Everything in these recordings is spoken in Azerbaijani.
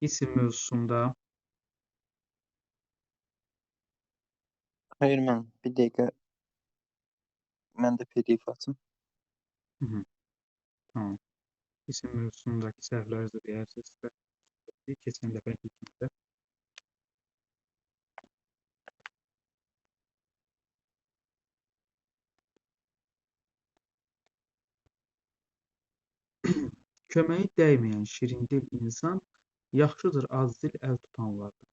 İsim mövzusunda. Xeyr, mən bir dəqiqə mən də PDF açım. Hı -hı, tamam. İsim mövzusundakı səhvləri də deyərsiniz. Keçən dəfəki kimi də. Köməyi dəyməyən şirindil insan yaxşıdır azdil əl tutanlardan.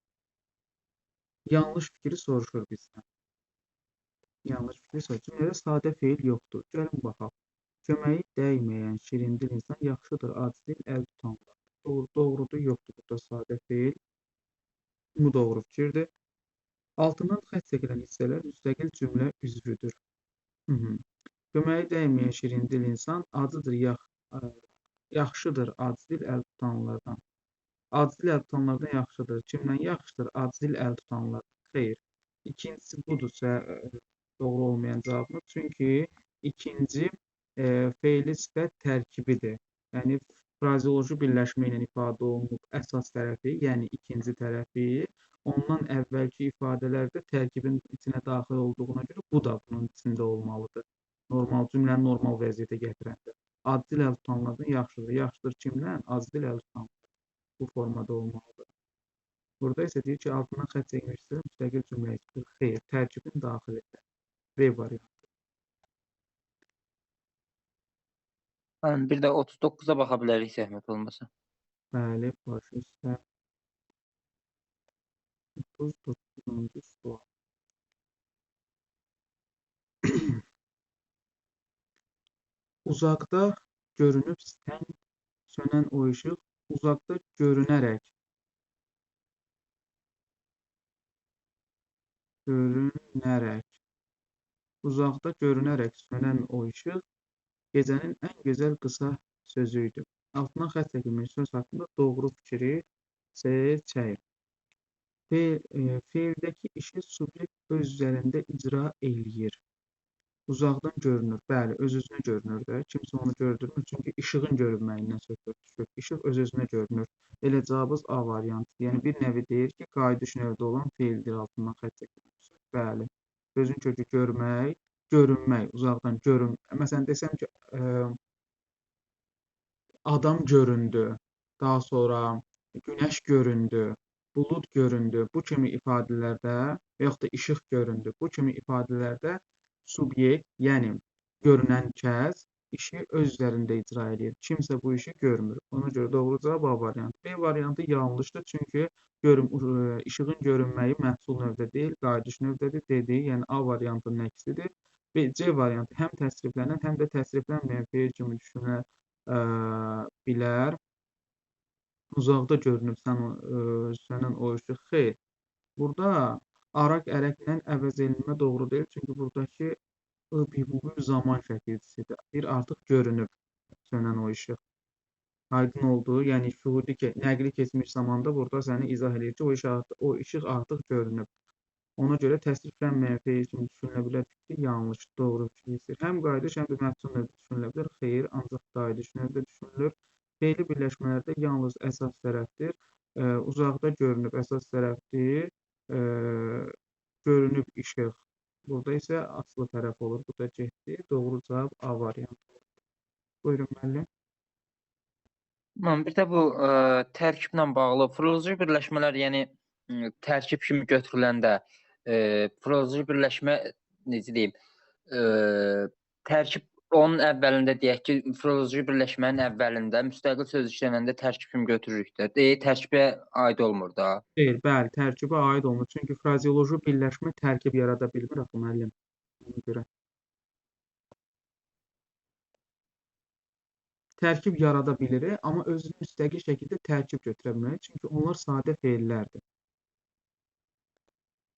Yanlış fikri soruşur bizdən. Yanlış fikri soruşur. Cümlədə sadə feil yoxdur. Gəlin baxaq. Köməyi dəyməyən şirindil insan yaxşıdır azdil əl tutanlardan. Doğrudur, yoxdur burada sadə feil. Bu doğru fikirdir. Altından xətt çəkilən hissələr müstəqil cümlə üzvüdür. Köməyi dəyməyən şirindil insan yaxşıdır acdil əl tutanlardan. Acdil əl tutanlardan yaxşıdır. Kimdən yaxşıdır? Acdil əl tutanlardan. Xeyr. İkincisi budursa doğru olmayan cavabımız. Çünki ikinci feili sifət tərkibidir. Yəni frazeoloji birləşmə ilə ifadə olunub əsas tərəfi, yəni ikinci tərəfi. Ondan əvvəlki ifadələr də tərkibin içinə daxil olduğuna görə bu da bunun içində olmalıdır. Normal cümləni normal vəziyyətə gətirəndə. Acdil əl tutanlardan yaxşıdır. Yaxşıdır kimdən? Acdil əl tutanlardan. Bu formada olmalıdır. Burada isə deyir ki, altından xətt çəkmişdir, müstəqil cümlə içdir. Xeyr, tərkibin daxilində. B variantı. Bir də 39-a baxa bilərik zəhmət olmasa. Bəli, baş üstə 39-cu sual. Uzaqda görünüb sönən o işıq uzaqda görünərək uzaqda görünərək sönən o işıq gecənin ən gözəl qısa sözüydü. Altından xətt çəkilmiş söz haqqında doğru fikri seçək. Feildəki işi subyekt öz üzərində icra eləyir. Uzaqdan görünür. Bəli, öz-özünə görünür də. Kimsə onu gördürmür. Çünki işığın görünməyindən söhbət düşür. İşıq öz-özünə görünür. Elə cavabımız A variantıdır. Yəni bir nəvi deyir ki, qayıdış növdə olan feildir altından xətt çəkilmiş. Bəli. Sözün kökü görmək, görünmək, uzaqdan Məsələn desəm ki, adam göründü. Daha sonra günəş göründü. Bulud göründü. Bu kimi ifadələrdə və yaxud da işıq göründü. Bu kimi ifadələrdə subyekt, yəni görünən kəs işi öz üzərində icra edir. Kimsə bu işi görmür. Ona görə doğru cavab A variantı. B variantı yanlışdır. Çünki işığın görünməyi məhsul növdə deyil, qayıdış növdədir dediyi, yəni A variantının əksidir. C variantı həm təsriflənən, həm də təsriflənməyən feil kimi düşünülə bilər. Uzaqda görünüb sönən o işıq. Xeyr. Burada araq ərəklə əvəz edilmə doğru deyil. Çünki buradakı bu zaman şəkilçisidir. Bir artıq görünüb sönən o işıq. Aydın olduğu, yəni şuhudi nəqli keçmiş zamanda burada səni izah edir ki, o işıq artıq görünüb. Ona görə təsriflənməyən feil kimi düşünülə bilər ki, yanlış, doğru fikirdir. Həm qayıdış, həm də məhsul növdə düşünülə bilər. Xeyr, ancaq qayıdış növdə düşünülür. Feili birləşmələrdə yalnız əsas tərəfdir. Uzaqda görünüb əsas tərəfdir. Görünüb işıq. Burada isə asılı tərəf olur. Bu da getdi. Doğru cavab A variantı olur. Buyurun müəllim. Bir də bu tərkiblə bağlı filoloji birləşmələr, yəni tərkib kimi götürüləndə filoloji birləşmə necə deyim, tərkib onun əvvəlində deyək ki, filoloji birləşmənin əvvəlində müstəqil söz işlənəndə tərkib kimi götürürük də. Tərkibə aid olmur da. Deyil, bəli, tərkibə aid olmur. Çünki frazeoloji birləşmə tərkib yarada bilmir axı müəllim. Ona görə. Tərkib yarada bilir, amma özünü müstəqil şəkildə tərkib götürə bilmir. Çünki onlar sadə feillərdir.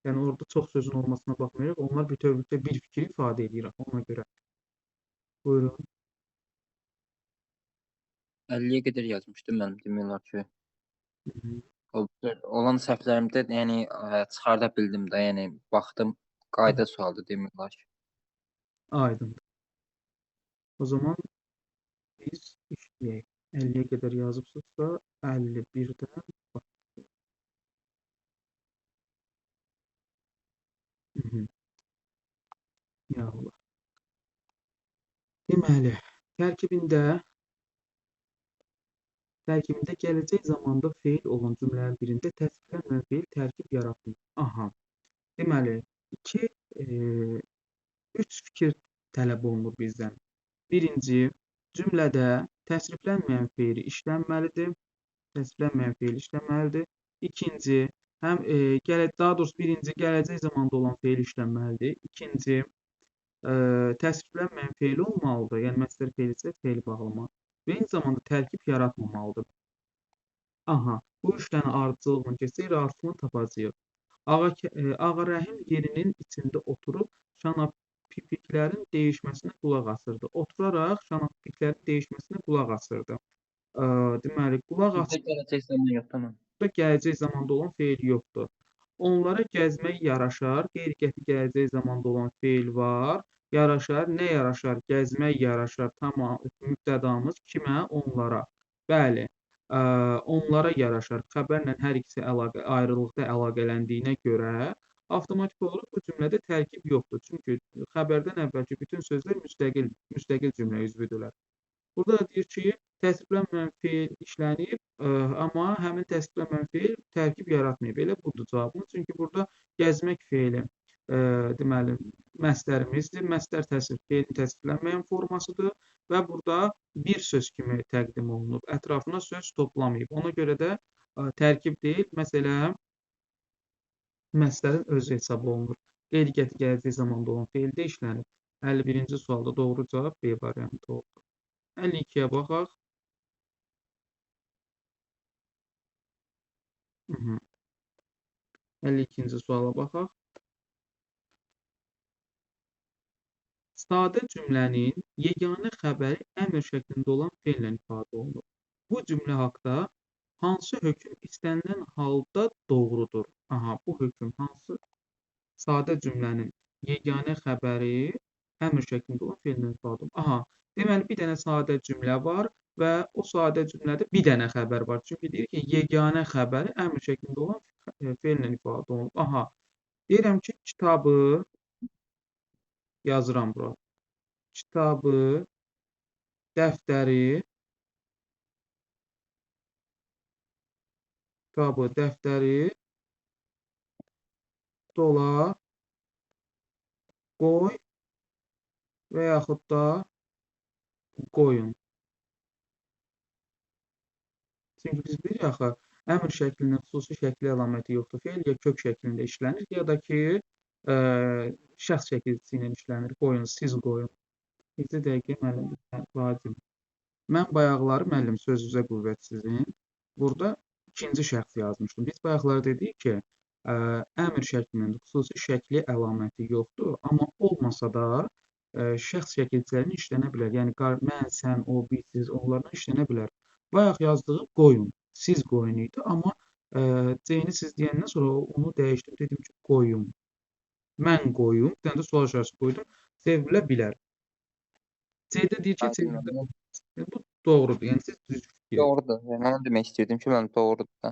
Yəni orada çox sözün olmasına baxmayaraq, onlar bütövlükdə bir fikri ifadə edir ona görə. Buyurun. 50-yə qədər yazmışdım mən, demək olar ki. Olan səhvlərimdə yəni çıxarda bildim də, yəni baxdım, qayda sualdır demək olar ki. Aydındır. O zaman biz işləyək. 50-yə qədər yazıbsınızsa 51-dən ya Allah. Deməli, tərkibində gələcək zamanda feil olan cümlələrin birində təsvirlənməyən feil tərkib yaratmır. Aha. Deməli, 3 fikir tələb olunur bizdən. Birinci, cümlədə təsriflənməyən feil işlənməlidir. İkinci, daha doğrusu birinci gələcək zamanda olan feil işlənməlidir. İkinci, təsriflənməyən feil olmalıdır. Yəni məsdər feil isə feil bağlama. Və eyni zamanda tərkib yaratmamalıdır. Aha, bu işlərin ardıcılıqla keçsək, ardıcılığını tapacağıq. Ağarəhim yerinin içində oturub şanapipiklərin dəyişməsinə qulaq asırdı. Oturaraq şanapipiklərin dəyişməsinə qulaq asırdı. Deməli, qulaq asırdı. Gələcək zaman yox, tamam. Gələcək zamanda olan feil yoxdur. Onlara gəzmək yaraşar, qeyri-qəti gələcək zamanda olan feil var. Yaraşar, nə yaraşar? Gəzmək yaraşar. Tamam, mübtədamız kimə? Onlara. Bəli, onlara yaraşar. Xəbərlə hər ikisi ayrılıqda əlaqələndiyinə görə avtomatik olaraq bu cümlədə tərkib yoxdur. Çünki xəbərdən əvvəlki bütün sözlər müstəqil cümlə üzvüdürlər. Burada da deyir ki, təsdiqlənməyən feil işlənib, amma həmin təsdiqlənməyən feil tərkib yaratmayıb. Elə budur cavabımız. Çünki burada gəzmək feili deməli məsdərimizdir. Məsdər feilin təsdiqlənməyən formasıdır və burada bir söz kimi təqdim olunub. Ətrafına söz toplamayıb. Ona görə də tərkib deyil, məsələn, məsdərin özü hesab olunur. Qeyri-qəti gələcək zamanda olan feildə işlənib. 51-ci sualda doğru cavab B variantı oldu. 52-yə baxaq. 52-ci suala baxaq. Sadə cümlənin yeganə xəbəri əmr şəklində olan feillə ifadə olunur. Bu cümlə haqda hansı hökm istənilən halda doğrudur? Aha, bu hökm hansı? Sadə cümlənin yeganə xəbəri əmr şəklində olan feillə ifadə olunur. Aha, deməli bir dənə sadə cümlə var və o sadə cümlədə bir dənə xəbər var. Çünki deyir ki, yeganə xəbəri əmr şəklində olan feillə ifadə olunur. Aha, deyirəm ki, kitabı yazıram bura. Kitabı, dəftəri, dola, qoy və yaxud da qoyun. Çünki biz bilirik axı, əmr şəklində xüsusi şəkli əlaməti yoxdur. Feil ya kök şəklində işlənir, ya da ki, şəxs şəkilçisi ilə işlənir. Qoyun, siz qoyun. 2 dəqiqə müəllim, vacib. Mən bayaqları müəllim sözünüzə qüvvət sizin. Burada ikinci şəxs yazmışdım. Biz bayaqları dedik ki, əmr şəklində xüsusi şəkli əlaməti yoxdur, amma olmasa da şəxs şəkilçilərini işlənə bilər. Yəni mən, sən, o, biz, siz onlardan işlənə bilər. Bayaq yazdığı qoyun, siz qoyun idi, amma C-ni siz deyəndən sonra onu dəyişdim, dedim ki, qoyun. Mən qoyum, bir dənə də sual işarəsi qoydum, çevrilə bilər. C-də deyir ki, çevrilə bilər. Bu doğrudur, yəni siz düz fikir. Doğrudur, yəni onu demək istəyirdim ki, mən doğrudur da.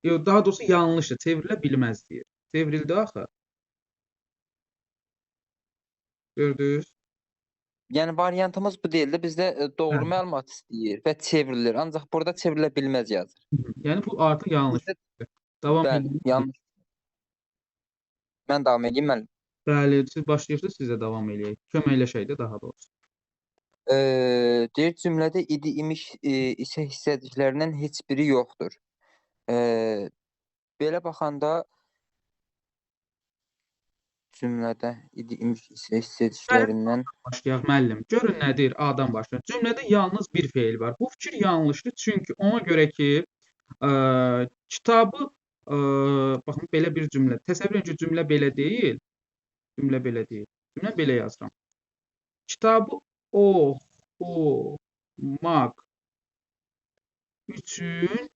Yox, daha doğrusu yanlışdır, çevrilə bilməz deyir. Çevrildi axı. Gördünüz? Yəni variantımız bu deyil də, bizdə doğru məlumat istəyir və çevrilir. Ancaq burada çevrilə bilməz yazır. Yəni bu artıq yanlışdır. Davam edin. Yanlış. Mən davam edeyim müəllim. Bəli, siz başlayırsınız, sizə davam eləyək. Köməkləşək də daha doğrusu. Deyir cümlədə idi imiş isə hissədiklərindən heç biri yoxdur. Belə baxanda cümlədə idi imiş isə hissədiklərindən başlayaq müəllim. Görün nə deyir A-dan başlayaq. Cümlədə yalnız bir feil var. Bu fikir yanlışdır, çünki ona görə ki, kitabı baxın belə bir cümlə. Təsəvvür edin ki, cümlə belə deyil. Cümlə belə yazıram. Kitabı oxumaq üçün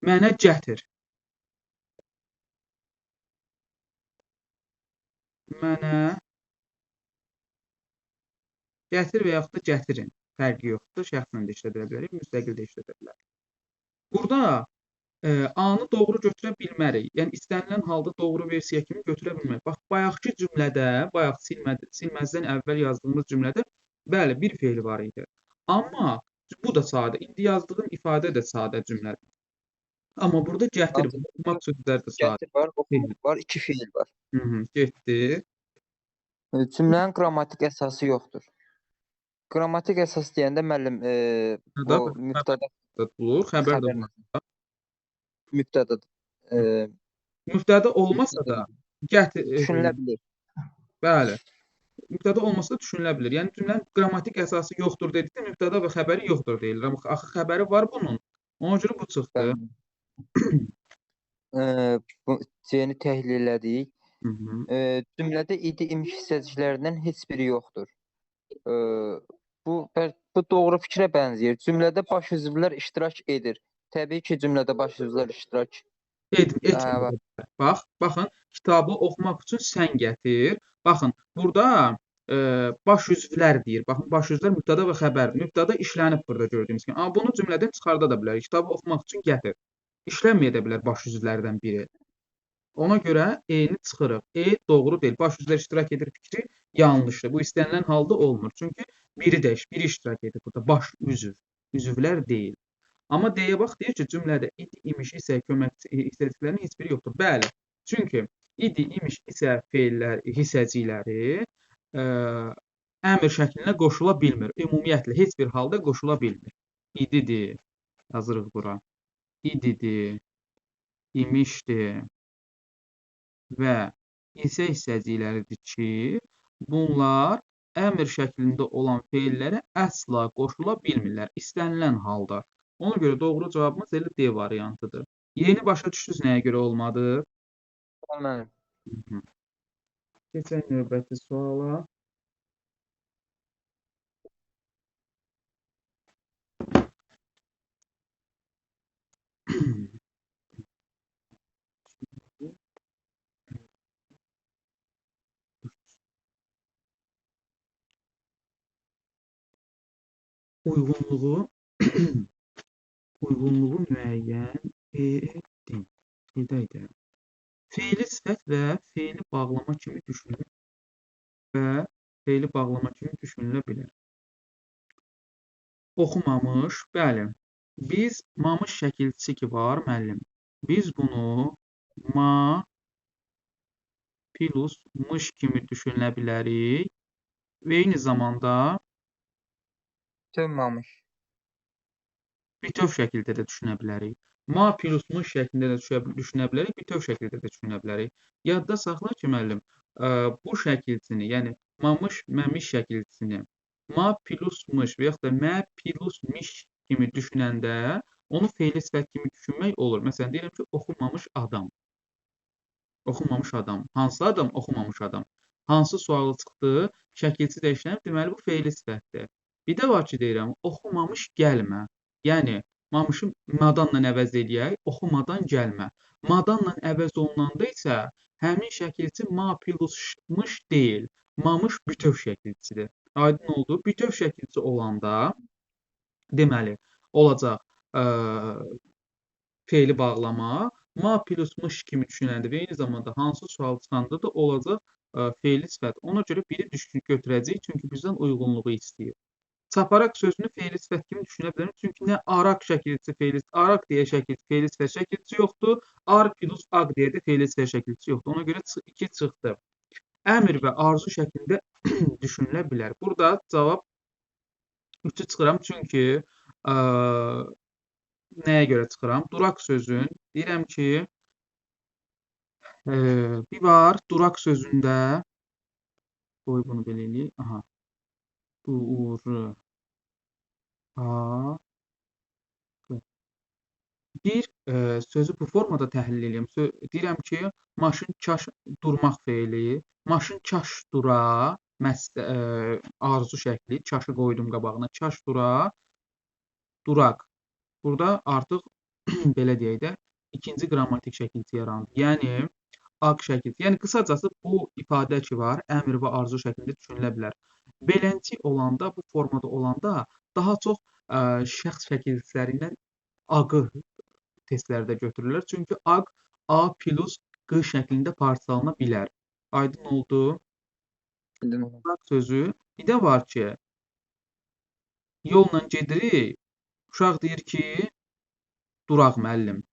mənə gətir. Mənə gətir və yaxud da gətirin. Fərqi yoxdur. Şəxsən də işlədə bilərik, müstəqil də işlədə bilərik. Burada A-nı doğru götürə bilmərik. Yəni istənilən halda doğru versiya kimi götürə bilmərik. Bax, bayaqki cümlədə, bayaq silməzdən əvvəl yazdığımız cümlədə bəli, bir fe'l var idi. Amma bu da sadə. İndi yazdığım ifadə də sadə cümlədir. Amma burada gətir, oxumaq sözləri də sadə. Gətir var, oxumaq var, iki fiil var. Getdi. Cümlənin qrammatik əsası yoxdur. Qrammatik əsas deyəndə müəllim bu mübtəda olur, xəbər də olur. Mübtədadır. Mübtəda olmasa da düşünülə bilir. Bəli. Mübtəda olmasa da düşünülə bilir. Yəni cümlənin qrammatik əsası yoxdur dedikdə mübtəda və xəbəri yoxdur deyilir. Amma axı xəbəri var bunun. Ona görə bu çıxdı. Bu C-ni təhlil elədik. Cümlədə idi imiş hissəciklərindən heç biri yoxdur. Bu doğru fikrə bənzəyir. Cümlədə baş üzvlər iştirak edir. Təbii ki, cümlədə baş üzvlər iştirak etmir. Baxın, kitabı oxumaq üçün sən gətir. Baxın, burada baş üzvlər deyir. Baxın, baş üzvlər mübtəda və xəbər. Mübtəda işlənib burada gördüyünüz kimi. Amma bunu cümlədən çıxarda da bilərik. Kitabı oxumaq üçün gətir. İşlənməyə də bilər baş üzvlərdən biri. Ona görə E-ni çıxırıq. E doğru deyil. Baş üzvlər iştirak edir fikri yanlışdır. Bu istənilən halda olmur. Çünki biri iştirak edir burada. Baş üzv. Üzvlər deyil. Amma D-yə bax, deyir ki, cümlədə idi, imiş, isə, köməkçi hissəciklərinin heç biri yoxdur. Bəli. Çünki idi, imiş, isə hissəcikləri əmr şəklinə qoşula bilmir. Ümumiyyətlə, heç bir halda qoşula bilmir. İdidir. Yazırıq bura. İdidir, imişdir və isə hissəcikləridir ki, bunlar əmr şəklində olan feillərə əsla qoşula bilmirlər, istənilən halda. Ona görə doğru cavabımız elə D variantıdır. Yeni başa düşdünüz nəyə görə olmadı? Olmadı. Keçək növbəti suala. Uyğunluğu müəyyən edin. Feili sifət və feili bağlama kimi düşünülə bilər. Oxumamış, bəli. Biz mamış şəkilçisi ki var, müəllim. Biz bunu ma plus mış kimi düşünə bilərik və eyni zamanda bütöv şəkildə də düşünə bilərik. Ma plus mış şəklində də düşünə bilərik, bütöv şəkildə də düşünə bilərik. Yadda saxla ki, müəllim, bu şəkilçini, yəni mamış, məmiş şəkilçisini ma plus mış və yaxud da mə plus miş kimi düşünəndə onu feili sifət kimi düşünmək olur. Məsələn, deyirəm ki, oxumamış adam. Oxumamış adam. Hansı adam? Oxumamış adam. Hansı sualı çıxdı? Şəkilçi dəyişənib, deməli bu feili sifətdir. Bir də var ki, deyirəm, oxumamış gəlmə. Yəni, mamışı madanla əvəz eləyək, oxumadan gəlmə. Madanla əvəz olunanda isə həmin şəkilçi ma plus mış deyil. Mamış bütöv şəkilçisidir. Aydın oldu. Bütöv şəkilçisi olanda deməli olacaq feili bağlama. Ma plus mış kimi düşünəndə və eyni zamanda hansı sual çıxanda da olacaq feili sifət. Ona görə biri götürəcəyik, çünki bizdən uyğunluğu istəyir. Çaparaq sözünü feili sifət kimi düşünə bilərik. Çünki nə araq şəkilçisi feili sifət, araq deyə şəkilçisi feili sifət şəkilçisi yoxdur. Ar plus aq deyə də feili sifət şəkilçisi yoxdur. Ona görə 2 çıxdı. Əmr və arzu şəklində düşünülə bilər. Burada cavab 3-ü çıxıram, çünki nəyə görə çıxıram? Duraq sözün, deyirəm ki, bir var, duraq sözündə, qoy bunu belə eləyək, aha, bir sözü bu formada təhlil edeyim. Deyirəm ki, maşın kaş durmaq feili, maşın kaş dura, arzu şəkli, kaşı qoydum qabağına, kaş dura, duraq. Burada artıq belə deyək də, ikinci qrammatik şəkilçi yarandı. Yəni, aq şəkilçi. Yəni, qısacası bu ifadə ki var, əmr və arzu şəklində düşünülə bilər. Beləncə olanda, bu formada olanda daha çox şəxs şəkilçiləri ilə aqı testlərdə götürülür. Çünki aq A plus Q şəklində parçalana bilər. Aydın oldu. Bildin onu. Uşaq sözü. Bir də var ki, yolla gedirik. Uşaq deyir ki, duraq müəllim.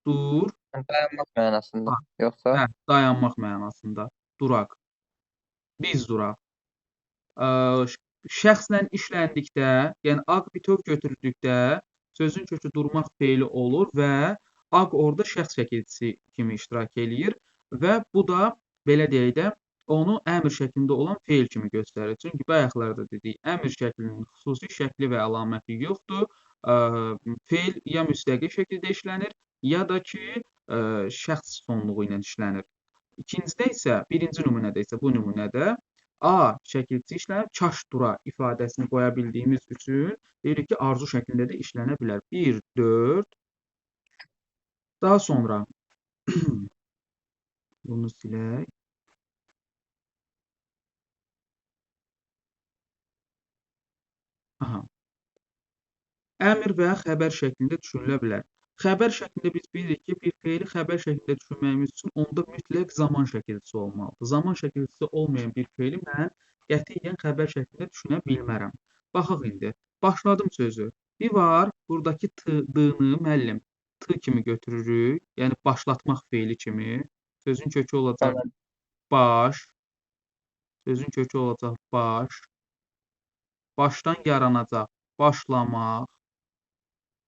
Dur. Dayanmaq mənasında. Ha, Yoxsa hə, dayanmaq mənasında. Duraq. Biz duraq. Ə, şəxslə işləndikdə, yəni aq bütöv götürüldükdə sözün kökü durmaq feili olur və aq orada şəxs şəkilçisi kimi iştirak eləyir və bu da belə deyək də onu əmr şəklində olan feil kimi göstərir. Çünki bayaqlarda dedik, əmr şəklinin xüsusi şəkli və əlaməti yoxdur. Feil ya müstəqil şəkildə işlənir, ya da ki, şəxs sonluğu ilə işlənir. İkincidə isə, birinci nümunədə isə bu nümunədə A şəkilçisi işlənib, kaş dura ifadəsini qoya bildiyimiz üçün deyirik ki, arzu şəklində də işlənə bilər. 1, 4. Daha sonra bunu silək. Aha. Əmr və xəbər şəklində düşünülə bilər. Xəbər şəklində biz bilirik ki, bir feili xəbər şəklində düşünməyimiz üçün onda mütləq zaman şəkilçisi olmalıdır. Zaman şəkilçisi olmayan bir feili mən qətiyyən xəbər şəklində düşünə bilmərəm. Baxaq indi. Başladım sözü. Bir var, buradakı d-ni müəllim t kimi götürürük. Yəni başlatmaq feili kimi. Sözün kökü olacaq baş. Sözün kökü olacaq baş. Başdan yaranacaq başlamaq.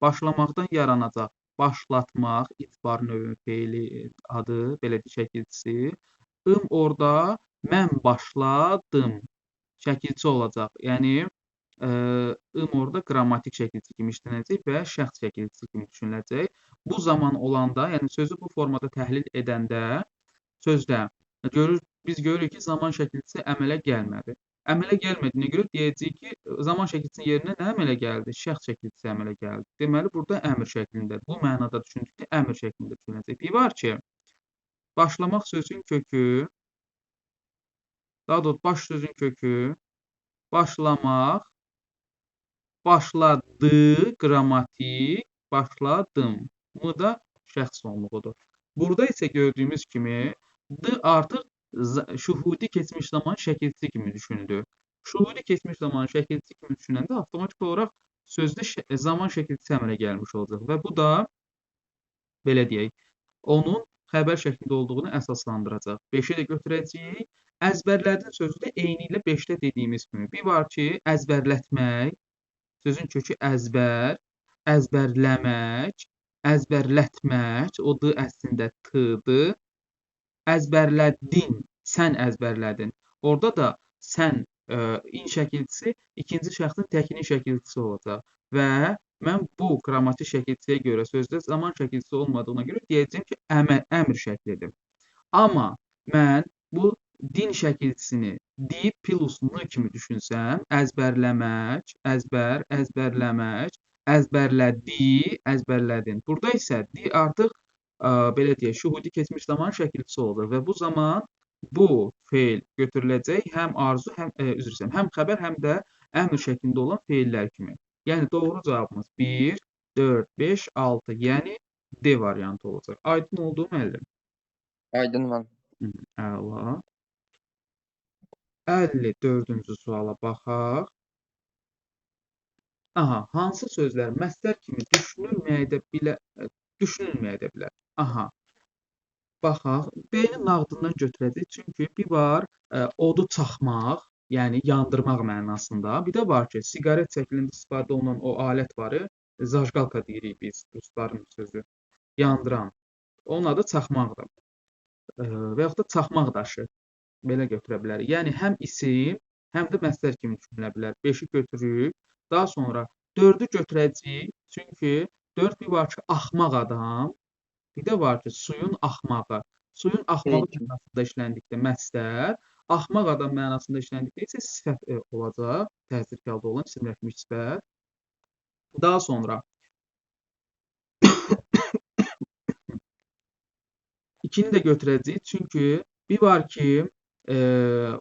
Başlamaqdan yaranacaq başlatmaq, itibar növü feili adı, belə şəkilçisi. Orada mən başladım şəkilçi olacaq. Yəni orada qrammatik şəkilçi kimi işlənəcək və şəxs şəkilçisi kimi düşünüləcək. Bu zaman olanda, yəni sözü bu formada təhlil edəndə sözdə biz görürük ki, zaman şəkilçisi əmələ gəlmədi. Əmələ gəlmədiyinə görə deyəcəyik ki, zaman şəkilçisinin yerinə nə əmələ gəldi? Şəxs şəkilçisi əmələ gəldi. Deməli, burada əmr şəklindədir. Bu mənada düşündükdə əmr şəklində düşünəcək. Bir var ki, başlamaq sözün kökü, daha doğrusu baş sözün kökü, başlamaq, başladı, qrammatik, başladım. Bu da şəxs sonluğudur. Burada isə gördüyümüz kimi, d artıq şuhudi keçmiş zaman şəkilçisi kimi düşündü. Şuhudi keçmiş zaman şəkilçisi kimi düşünəndə avtomatik olaraq sözdə zaman şəkilçisi əmələ gəlmiş olacaq və bu da belə deyək, onun xəbər şəklində olduğunu əsaslandıracaq. 5-i də götürəcəyik. Əzbərlədin sözü də eyni ilə 5-də dediyimiz kimi. Bir var ki, əzbərlətmək, sözün kökü əzbər, əzbərləmək, əzbərlətmək, o d əslində t-dır. Əzbərlədin, sən əzbərlədin. Orada da sən in şəkilçisi ikinci şəxsin təkinin şəkilçisi olacaq və mən bu qrammatik şəkilçiyə görə sözdə zaman şəkilçisi olmadığına görə deyəcəm ki, əmr şəklidir. Amma mən bu din şəkilçisini di plus n kimi düşünsəm, əzbərləmək, əzbərləmək, əzbərlədi, əzbərlədin. Burada isə di artıq belə deyək, şuhudi keçmiş zaman şəkilçisi olur və bu zaman bu feil götürüləcək həm arzu, həm xəbər, həm də əmr şəklində olan feillər kimi. Yəni doğru cavabımız 1, 4, 5, 6. Yəni D variantı olacaq. Aydın oldu müəllim? aydın var. Əla. 54-cü suala baxaq. Aha, hansı sözlər məsdər kimi düşünülməyə də bilər? Aha. Baxaq, B-nin nağdından götürəcək. Çünki bir var odu çaxmaq, yəni yandırmaq mənasında. Bir də var ki, siqaret şəklində istifadə olunan o alət var, zajqalka deyirik biz, rusların sözü. Yandıran. Onun adı çaxmaqdır. Və yaxud da çaxmaq daşı. Belə götürə bilərik. Yəni həm isim, həm də məsdər kimi düşünülə bilər. 5-i götürürük. Daha sonra 4-ü götürəcəyik. Çünki 4 bir var ki, axmaq adam. Bir də var ki, suyun axmağı. Suyun axmağı mənasında işləndikdə məsdər, axmaq adam mənasında işləndikdə isə sifət olacaq. Təsir halda olan isimləşmiş sifət. Daha sonra 2-ni də götürəcəyik. Çünki bir var ki,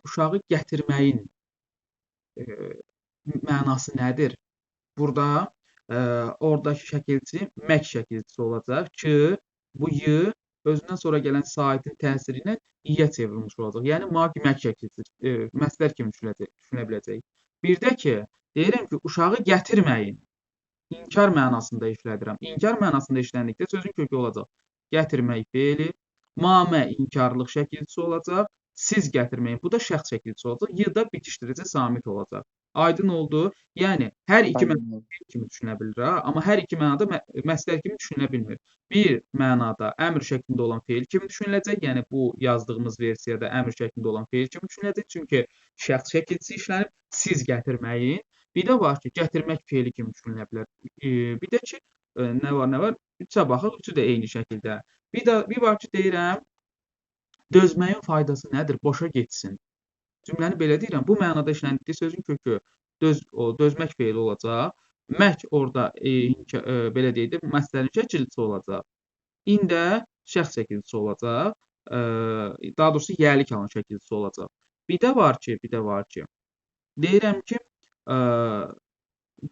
uşağı gətirməyin mənası nədir? Burada oradakı şəkilçi mək şəkilçisi olacaq ki, bu y özündən sonra gələn saitin təsiri ilə i-yə çevrilmiş olacaq. Yəni maq mək şəkilçisi məsdər kimi düşünə biləcəyik. Bir də ki, deyirəm ki, uşağı gətirməyin. İnkar mənasında işlədirəm. İnkar mənasında işləndikdə sözün kökü olacaq. Gətirmək feili, mamə inkarlıq şəkilçisi olacaq, siz gətirməyin. Bu da şəxs şəkilçisi olacaq. Y da bitişdirici samit olacaq. Aydın oldu? Yəni hər iki məna kimi düşünə bilir, amma hər iki mənada məsdər kimi düşünülə bilmir. Bir mənada əmr şəklində olan feil kimi düşünüləcək. Yəni bu yazdığımız versiyada əmr şəklində olan feil kimi düşünüləcək. Çünki şəxs şəkilçisi işlənib, siz gətirməyin. Bir də var ki, gətirmək feili kimi düşünülə bilər. Bir də ki, nə var? Üçə baxaq, üçü də eyni şəkildə. Bir var ki, deyirəm, dözməyin faydası nədir? Boşa getsin. Cümləni belə deyirəm. Bu mənada işləndikdə sözün kökü dözmək feili olacaq. Mək orada belə deyək də, məsələnin şəkilçisi olacaq. İn də şəxs şəkilçisi olacaq. Daha doğrusu yəlik alan şəkilçisi olacaq. Bir də var ki, deyirəm ki,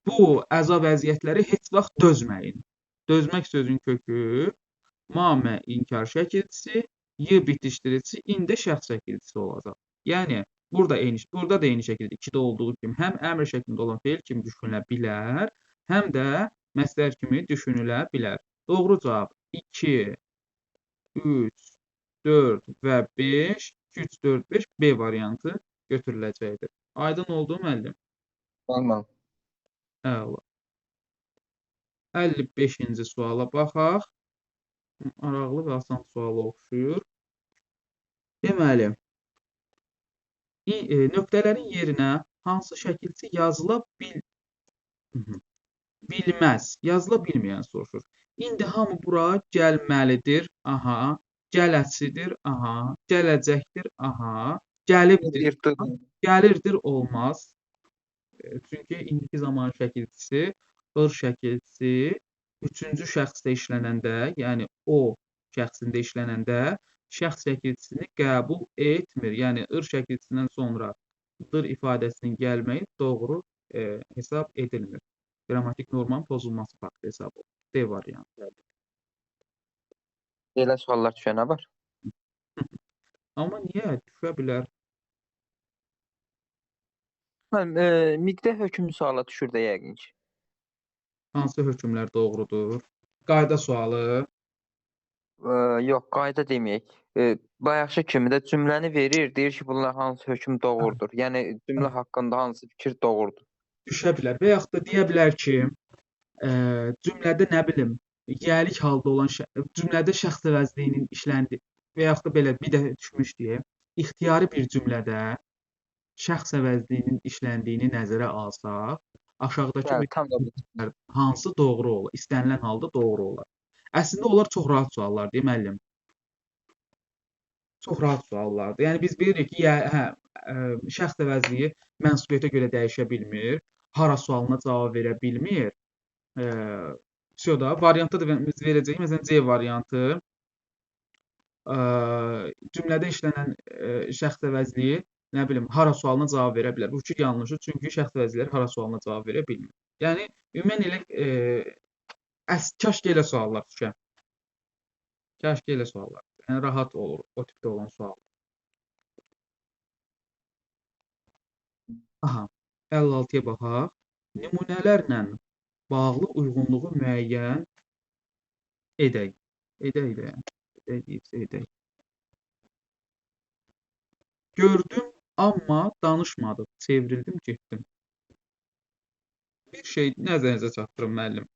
bu əza vəziyyətləri heç vaxt dözməyin. Dözmək sözün kökü mamə inkar şəkilçisi, y bitişdirici, in də şəxs şəkilçisi olacaq. Yəni burada da eyni şəkildə 2-də olduğu kimi həm əmr şəklində olan feil kimi düşünülə bilər, həm də məsdər kimi düşünülə bilər. Doğru cavab 2, 3, 4 və 5, 2, 3, 4, 5 B variantı götürüləcəkdir. Aydın oldu müəllim? Tamam. Əla. 55-ci suala baxaq. Maraqlı və asan suala oxşuyur. Deməli, nöqtələrin yerinə hansı şəkilçi yazıla bilməz, yazıla bilməyən soruşur. İndi hamı bura gəlməlidir, aha, gələsidir, aha, gələcəkdir, aha, gəlibdir, gəlirdir, olmaz. Çünki indiki zaman şəkilçisi, ır şəkilçisi, üçüncü şəxsdə işlənəndə, yəni o şəxsində işlənəndə şəxs şəkilçisini qəbul etmir. Yəni ır şəkilçisindən sonra dır ifadəsinin gəlməyi doğru hesab edilmir. Qrammatik normanın pozulması faktı hesab olunur. D variantı. Belə suallar düşənə var. Amma niyə? Düşə bilər. Miqdə hökmü suala düşür də yəqin ki. Hansı hökmlər doğrudur? Qayda sualı. Yox, qayda deməyək. Bayaqkı kimi də cümləni verir, deyir ki, bunlar hansı hökm doğrudur. Yəni cümlə haqqında hansı fikir doğrudur. Düşə bilər. Və yaxud da deyə bilər ki, cümlədə nə bilim, yəlik halda olan cümlədə şəxs əvəzliyinin işləndi və yaxud da belə bir də düşmüş deyə, ixtiyari bir cümlədə şəxs əvəzliyinin işləndiyini nəzərə alsaq, aşağıdakı hansı doğru olar? İstənilən halda doğru olar. Əslində onlar çox rahat suallardır, müəllim. Çox rahat suallardır. Yəni biz bilirik ki, şəxs əvəzliyi mənsubiyyətə görə dəyişə bilmir, hara sualına cavab verə bilmir. Variantda da biz verəcəyik. Məsələn, C variantı cümlədə işlənən şəxs əvəzliyi nə bilim, hara sualına cavab verə bilər. Bu fikir yanlışdır, çünki şəxs əvəzlilər hara sualına cavab verə bilmir. Yəni ümumən elə kaşki elə suallar düşə. Kaşki elə suallar. Yəni rahat olur o tipdə olan sual. Aha, 56-ya baxaq. Nümunələrlə bağlı uyğunluğu müəyyən edək. Edək. Gördüm, amma danışmadım. Çevrildim, getdim. Bir şey nəzərinizə çatdırım, müəllim.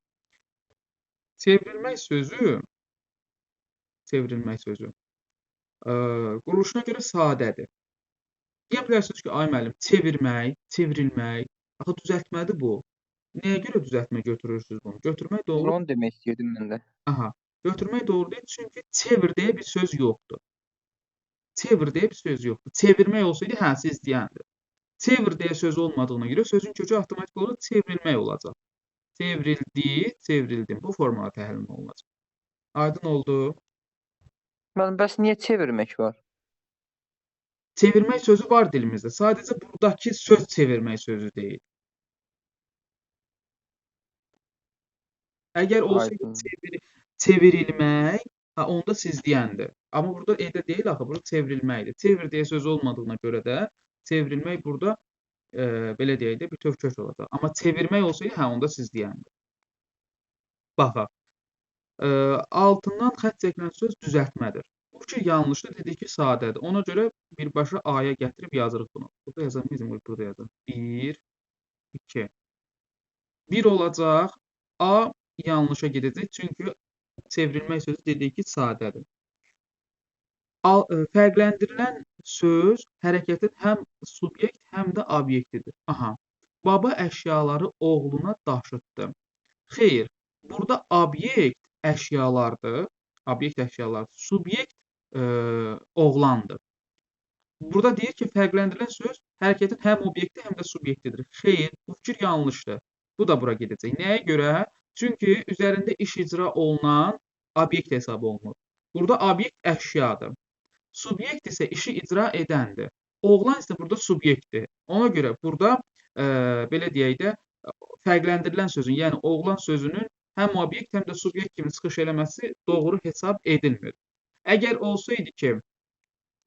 Çevrilmək sözü quruluşuna görə sadədir. Deyə bilərsiniz ki, ay müəllim, çevrilmək, axı düzəltmədir bu. Nəyə görə düzəltmə götürürsünüz bunu? Götürmək doğru. Onu demək istəyirdim mən də. Aha, götürmək doğru deyil, çünki çevir deyə bir söz yoxdur. Çevir deyə bir söz yoxdur. Çevirmək olsaydı, hə, siz deyəndir. Çevir deyə söz olmadığına görə sözün kökü avtomatik olaraq çevrilmək olacaq. Çevrildi, çevrildim. Bu formada təhlil olunacaq. Aydın oldu? Bəs niyə çevirmək var? Çevirmək sözü var dilimizdə. Sadəcə buradakı söz çevirmək sözü deyil. Əgər olsaydı Aydın. çevrilmək, onda siz deyəndir. Amma burada edə deyil axı, burada çevrilməkdir. Çevir deyə söz olmadığına görə də çevrilmək burada belə deyək də bütöv kök olacaq. Amma çevirmək olsaydı, onda siz deyəndir. Baxaq. Altından xətt çəkilən söz düzəltmədir. Bu fikir yanlışdır, dedik ki, sadədir. Ona görə birbaşa A-ya gətirib yazırıq bunu. Burada yazalım, bizim burada yazalım. 1, 2. 1 olacaq. A yanlışa gedəcək, çünki çevrilmək sözü dedik ki, sadədir. Fərqləndirilən söz hərəkətin həm subyekt, həm də obyektidir. Aha. Baba əşyaları oğluna daşıtdı. Xeyr, burada obyekt əşyalardır. Obyekt əşyalardır. Subyekt oğlandır. Burada deyir ki, fərqləndirilən söz hərəkətin həm obyekti, həm də subyektidir. Xeyr, bu fikir yanlışdır. Bu da bura gedəcək. Nəyə görə? Çünki üzərində iş icra olunan obyekt hesab olunur. Burada obyekt əşyadır. Subyekt isə işi icra edəndir. Oğlan isə burada subyektdir. Ona görə burada belə deyək də fərqləndirilən sözün, yəni oğlan sözünün həm obyekt, həm də subyekt kimi çıxış eləməsi doğru hesab edilmir. Əgər olsaydı ki,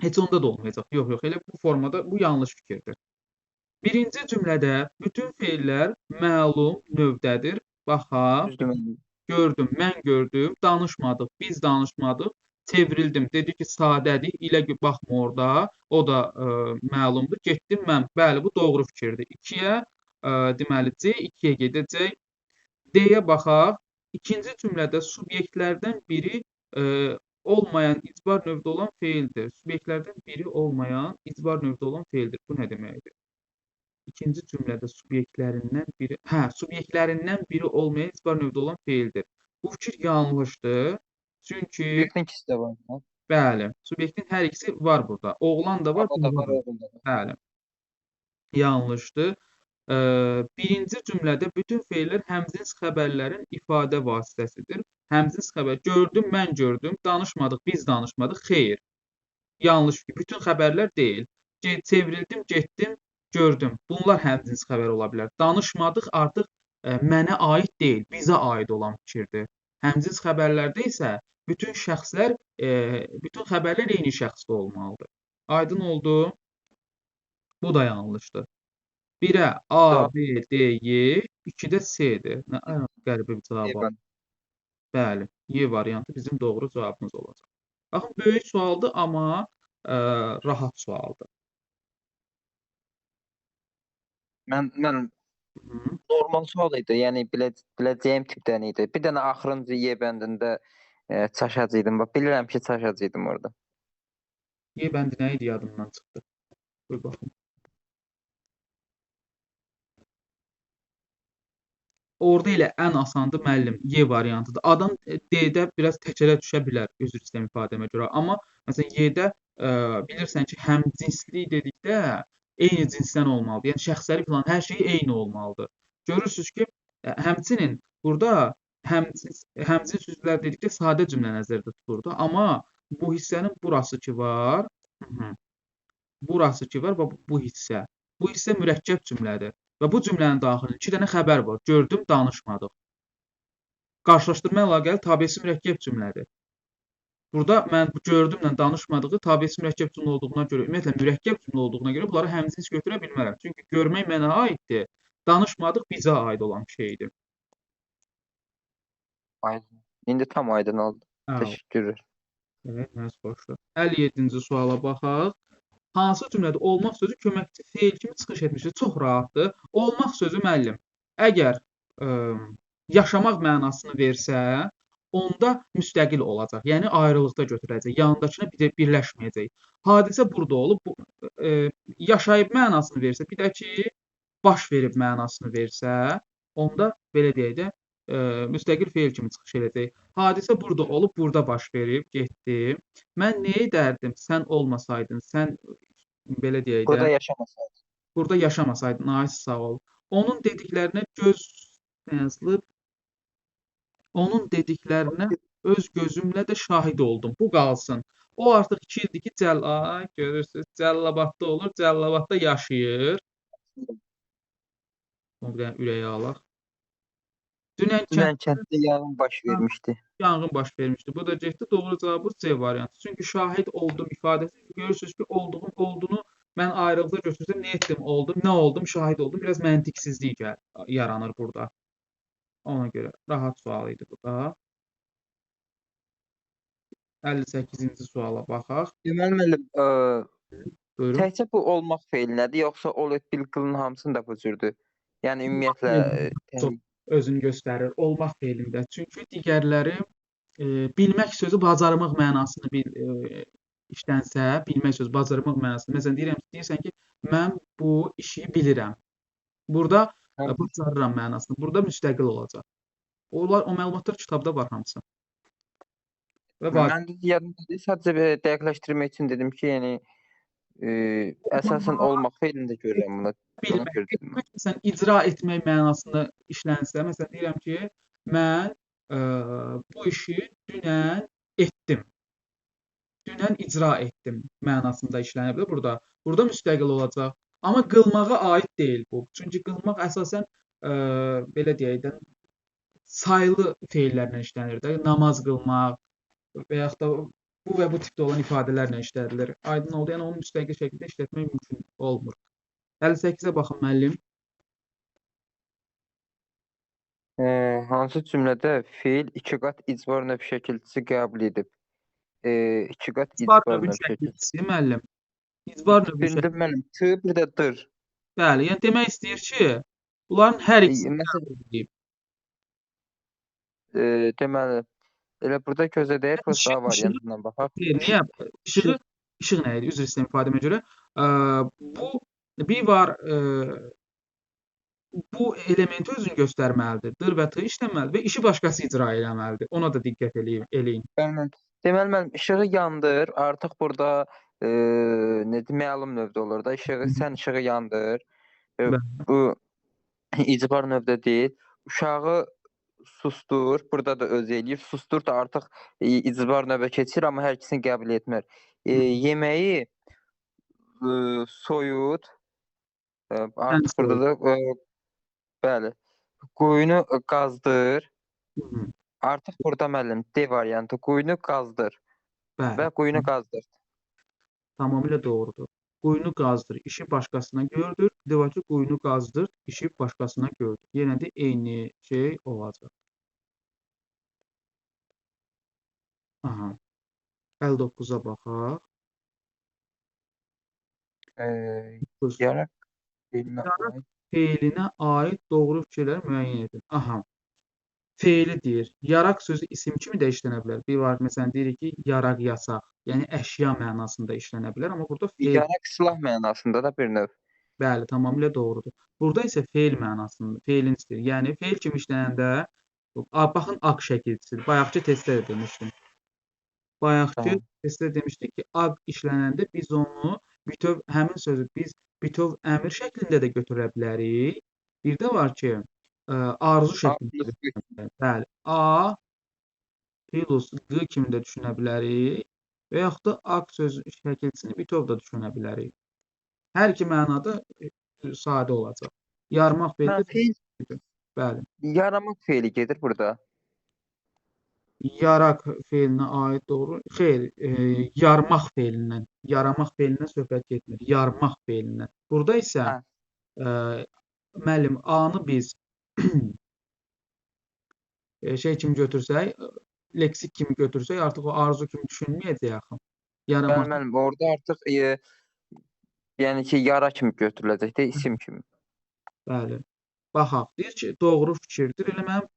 heç onda da olmayacaq. Yox, elə bu formada bu yanlış fikirdir. Birinci cümlədə bütün feillər məlum növdədir. Baxaq, gördüm, mən gördüm, danışmadıq, biz danışmadıq, çevrildim, dedi ki, sadədir, ilə baxma orada, o da məlumdur, getdim mən, bəli, bu doğru fikirdir. 2-yə, deməli, C 2-yə gedəcək. D-yə baxaq, ikinci cümlədə subyektlərdən biri olmayan icbar növdə olan feildir. Subyektlərdən biri olmayan icbar növdə olan feildir. Bu nə deməkdir? İkinci cümlədə subyektlərindən biri olmayan icbar növdə olan feildir. Bu fikir yanlışdır. Çünki Subyektin ikisi də var. bəli, subyektin hər ikisi var burada. Oğlan da var, Baba da var, baba da var. oğul da var. Bəli. Yanlışdır. Birinci cümlədə bütün feillər həmcins xəbərlərin ifadə vasitəsidir. Həmcins xəbər gördüm, mən gördüm, danışmadıq, biz danışmadıq. Xeyr. Yanlış fikir. Bütün xəbərlər deyil. Çevrildim, getdim, gördüm. Bunlar həmcins xəbər ola bilər. Danışmadıq artıq mənə aid deyil, bizə aid olan fikirdir. Həmcins xəbərlərdə isə bütün şəxslər, bütün xəbərlər eyni şəxsdə olmalıdır. Aydın oldu? Bu da yanlışdır. 1-ə A, B, D, Y, 2-də C-dir. Nə qəribə bir cavab var. Bəli, Y variantı bizim doğru cavabımız olacaq. Baxın, böyük sualdır, amma rahat sualdır. Mən normal sual idi, yəni biləcəyim tipdən idi. Bir dənə axırıncı Y bəndində çaşacaqdım. Bax, bilirəm ki, çaşacaqdım orada. Y bəndi nə idi, yadımdan çıxdı. Qoy baxım. Orada elə ən asandı müəllim, Y variantıdır. Adam D-də biraz təkərə düşə bilər, üzr istəyirəm ifadəmə görə. Amma məsələn Y-də bilirsən ki, həmcinslik dedikdə eyni cinsdən olmalıdır. Yəni şəxsləri filan hər şey eyni olmalıdır. Görürsüz ki, həmçinin burada həmcins sözlər dedikdə sadə cümlə nəzərdə tutulurdu. Amma bu hissənin burası ki var, burası ki var və bu hissə. Bu hissə mürəkkəb cümlədir. Və bu cümlənin daxilində 2 dənə xəbər var. Gördüm, danışmadıq. Qarşılaşdırma əlaqəli tabesi mürəkkəb cümlədir. Burada mən gördümlə danışmadığı tabesi mürəkkəb cümlə olduğuna görə, ümumiyyətlə mürəkkəb cümlə olduğuna görə bunları həmcins götürə bilmərəm. Çünki görmək mənə aiddir, danışmadıq bizə aid olan şeydir. Aydın. İndi tam aydın oldu. Təşəkkürlər. Evet, məhz xoşdur. 57-ci suala baxaq. Hansı cümlədə olmaq sözü köməkçi feil kimi çıxış etmişdir? Çox rahatdır. Olmaq sözü müəllim. Əgər yaşamaq mənasını versə, onda müstəqil olacaq. Yəni ayrılıqda götürəcək. Yanındakına birləşməyəcək. Hadisə burada olub, yaşayıb mənasını versə, bir də ki, baş verib mənasını versə, onda belə deyək də, müstəqil feil kimi çıxış edəcək. Hadisə burada olub, burada baş verib, getdi. Mən nə edərdim, sən olmasaydın, sən belə deyək də, Burada yaşamasaydın. Burada yaşamasaydın, ay sağ ol. Onun dediklərinə göz yazılıb, onun dediklərinə öz gözümlə də şahid oldum. Bu qalsın. O artıq 2 ildir ki, görürsünüz, Cəlilabadda olur, Cəlilabadda yaşayır. O bir dənə ürəyə alaq. Dünən Dünən kənddə yanğın baş vermişdi. yanğın baş vermişdi. Bu da getdi. Doğru cavabı C variantı. Çünki şahid oldum ifadəsi görürsünüz ki, olduğunu mən ayrıqda götürsəm nə etdim, oldum, nə oldum, şahid oldum. Biraz məntiqsizlik yaranır burada. Ona görə rahat sual idi bu da. 58-ci suala baxaq. Deməli müəllim, Buyurun. təkcə bu olmaq feilinədir, yoxsa ol etbil qılın hamısını da bu cürdür? Yəni ümumiyyətlə Çox özünü göstərir olmaq feilində. Çünki digərləri bilmək sözü bacarmaq mənasını işlənsə, bilmək sözü bacarmaq mənasını. Məsələn, deyirsən ki, mən bu işi bilirəm. Burada bacarıram mənasını. Burada müstəqil olacaq. O məlumatlar kitabda var hamısı. Və mən də yadımdadır, sadəcə dəqiqləşdirmək üçün dedim ki, yəni əsasən olmaq feilində görürəm bunu. bilmək, məsələn, icra etmək mənasında işlənsə, məsələn, deyirəm ki, mən bu işi dünən etdim. Dünən icra etdim mənasında işlənə bilər burada. Burada müstəqil olacaq. Amma qılmağa aid deyil bu. Çünki qılmaq əsasən belə deyək də sayılı feillərlə işlənir də. Namaz qılmaq və yaxud da bu və bu tipdə olan ifadələrlə işlədilir. Aydın oldu. Yəni onu müstəqil şəkildə işlətmək mümkün olmur. 58-ə baxın müəllim. Hansı cümlədə feil iki qat icbar növ şəkilçisi qəbul edib? İki qat İcbar icbar növ növ şəkilçisi. şəkilçisi müəllim. İcbar növ şəkilçisi. Bildim mənim. T, bir də dır. Bəli, yəni demək istəyir ki, bunların hər ikisi Məsələn, deməli, elə burada gözə dəyir, prosta A variantından baxaq. Niyə? İşıq nə idi? Üzr istəyirəm ifadəmə görə. Bu bir var bu elementi özünü göstərməlidir. Dır və t işləməlidir və işi başqası icra eləməlidir. Ona da diqqət eləyin. Deməli, mənim işığı yandır. Artıq burada məlum növdə olur da. Sən işığı yandır. Bu icbar növdə deyil. Uşağı sustur. Burada da öz eləyir. Sustur da artıq icbar növbə keçir, amma hər ikisini qəbul etmir. Yeməyi soyut. Artıq burada da bəli. Quyunu qazdır. Artıq burada müəllim D variantı. Quyunu qazdır. Və quyunu qazdır. Tamamilə doğrudur. Quyunu qazdır, işi başqasına gördür. Bir də var ki, quyunu qazdır, işi başqasına gördür. Yenə də eyni şey olacaq. Aha. 59-a baxaq. Yaraq feilinə aid doğru fikirlər müəyyən edin. Aha. Feili deyir. Yaraq sözü isim kimi də işlənə bilər. Bir var, məsələn, deyirik ki, yaraq yasaq. Yəni, əşya mənasında işlənə bilər. Amma burada feil... Yaraq silah mənasında da bir növ. Bəli, tamamilə doğrudur. Burada isə feil mənasında, feilin istəyir. Yəni, feil kimi işlənəndə, baxın, aq şəkilçisidir. Bayaqki testdə də demişdim. Bayaqki testdə demişdik ki, aq işlənəndə biz onu həmin sözü biz bütöv əmr şəklində də götürə bilərik. Bir də var ki, arzu şəklində də bəli, A plus Q kimi də düşünə bilərik və yaxud da aq sözü şəkilçisini bütöv da düşünə bilərik. Hər iki mənada sadə olacaq. Yarmaq feili bəli. Yaramaq feili gedir burada. Yaraq feilinə aid doğru. Xeyr, yarmaq feilindən söhbət getmir. Yarmaq feilindən. Burada isə müəllim A-nı biz şey kimi götürsək, leksik kimi götürsək, artıq o arzu kimi düşünməyəcək axı. Müəllim, orada artıq yəni ki, yara kimi götürüləcək də, isim kimi. Bəli. Baxaq, deyir ki, doğru fikirdir. Elə mənim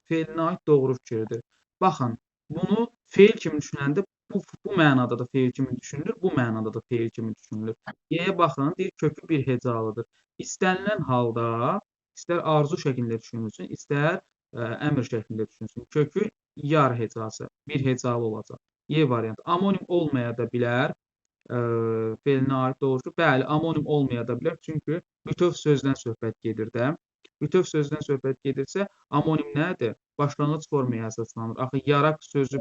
feilinə aid doğru fikirdir. Baxın, bunu feil kimi düşünəndə bu mənada da feil kimi düşünülür, bu mənada da feil kimi düşünülür. Y-yə baxın, deyir kökü bir hecalıdır. İstənilən halda istər arzu şəklində düşünülsün, istər əmr şəklində düşünülsün. Kökü yar hecası, bir hecalı olacaq. Y variantı. Amonim olmaya da bilər. Feilinə aid doğrusu. Bəli, amonim olmaya da bilər. Çünki bütöv sözdən söhbət gedir də. Bütöv sözdən söhbət gedirsə, amonim nədir? Başlanğıc formaya əsaslanır. Axı, yaraq sözü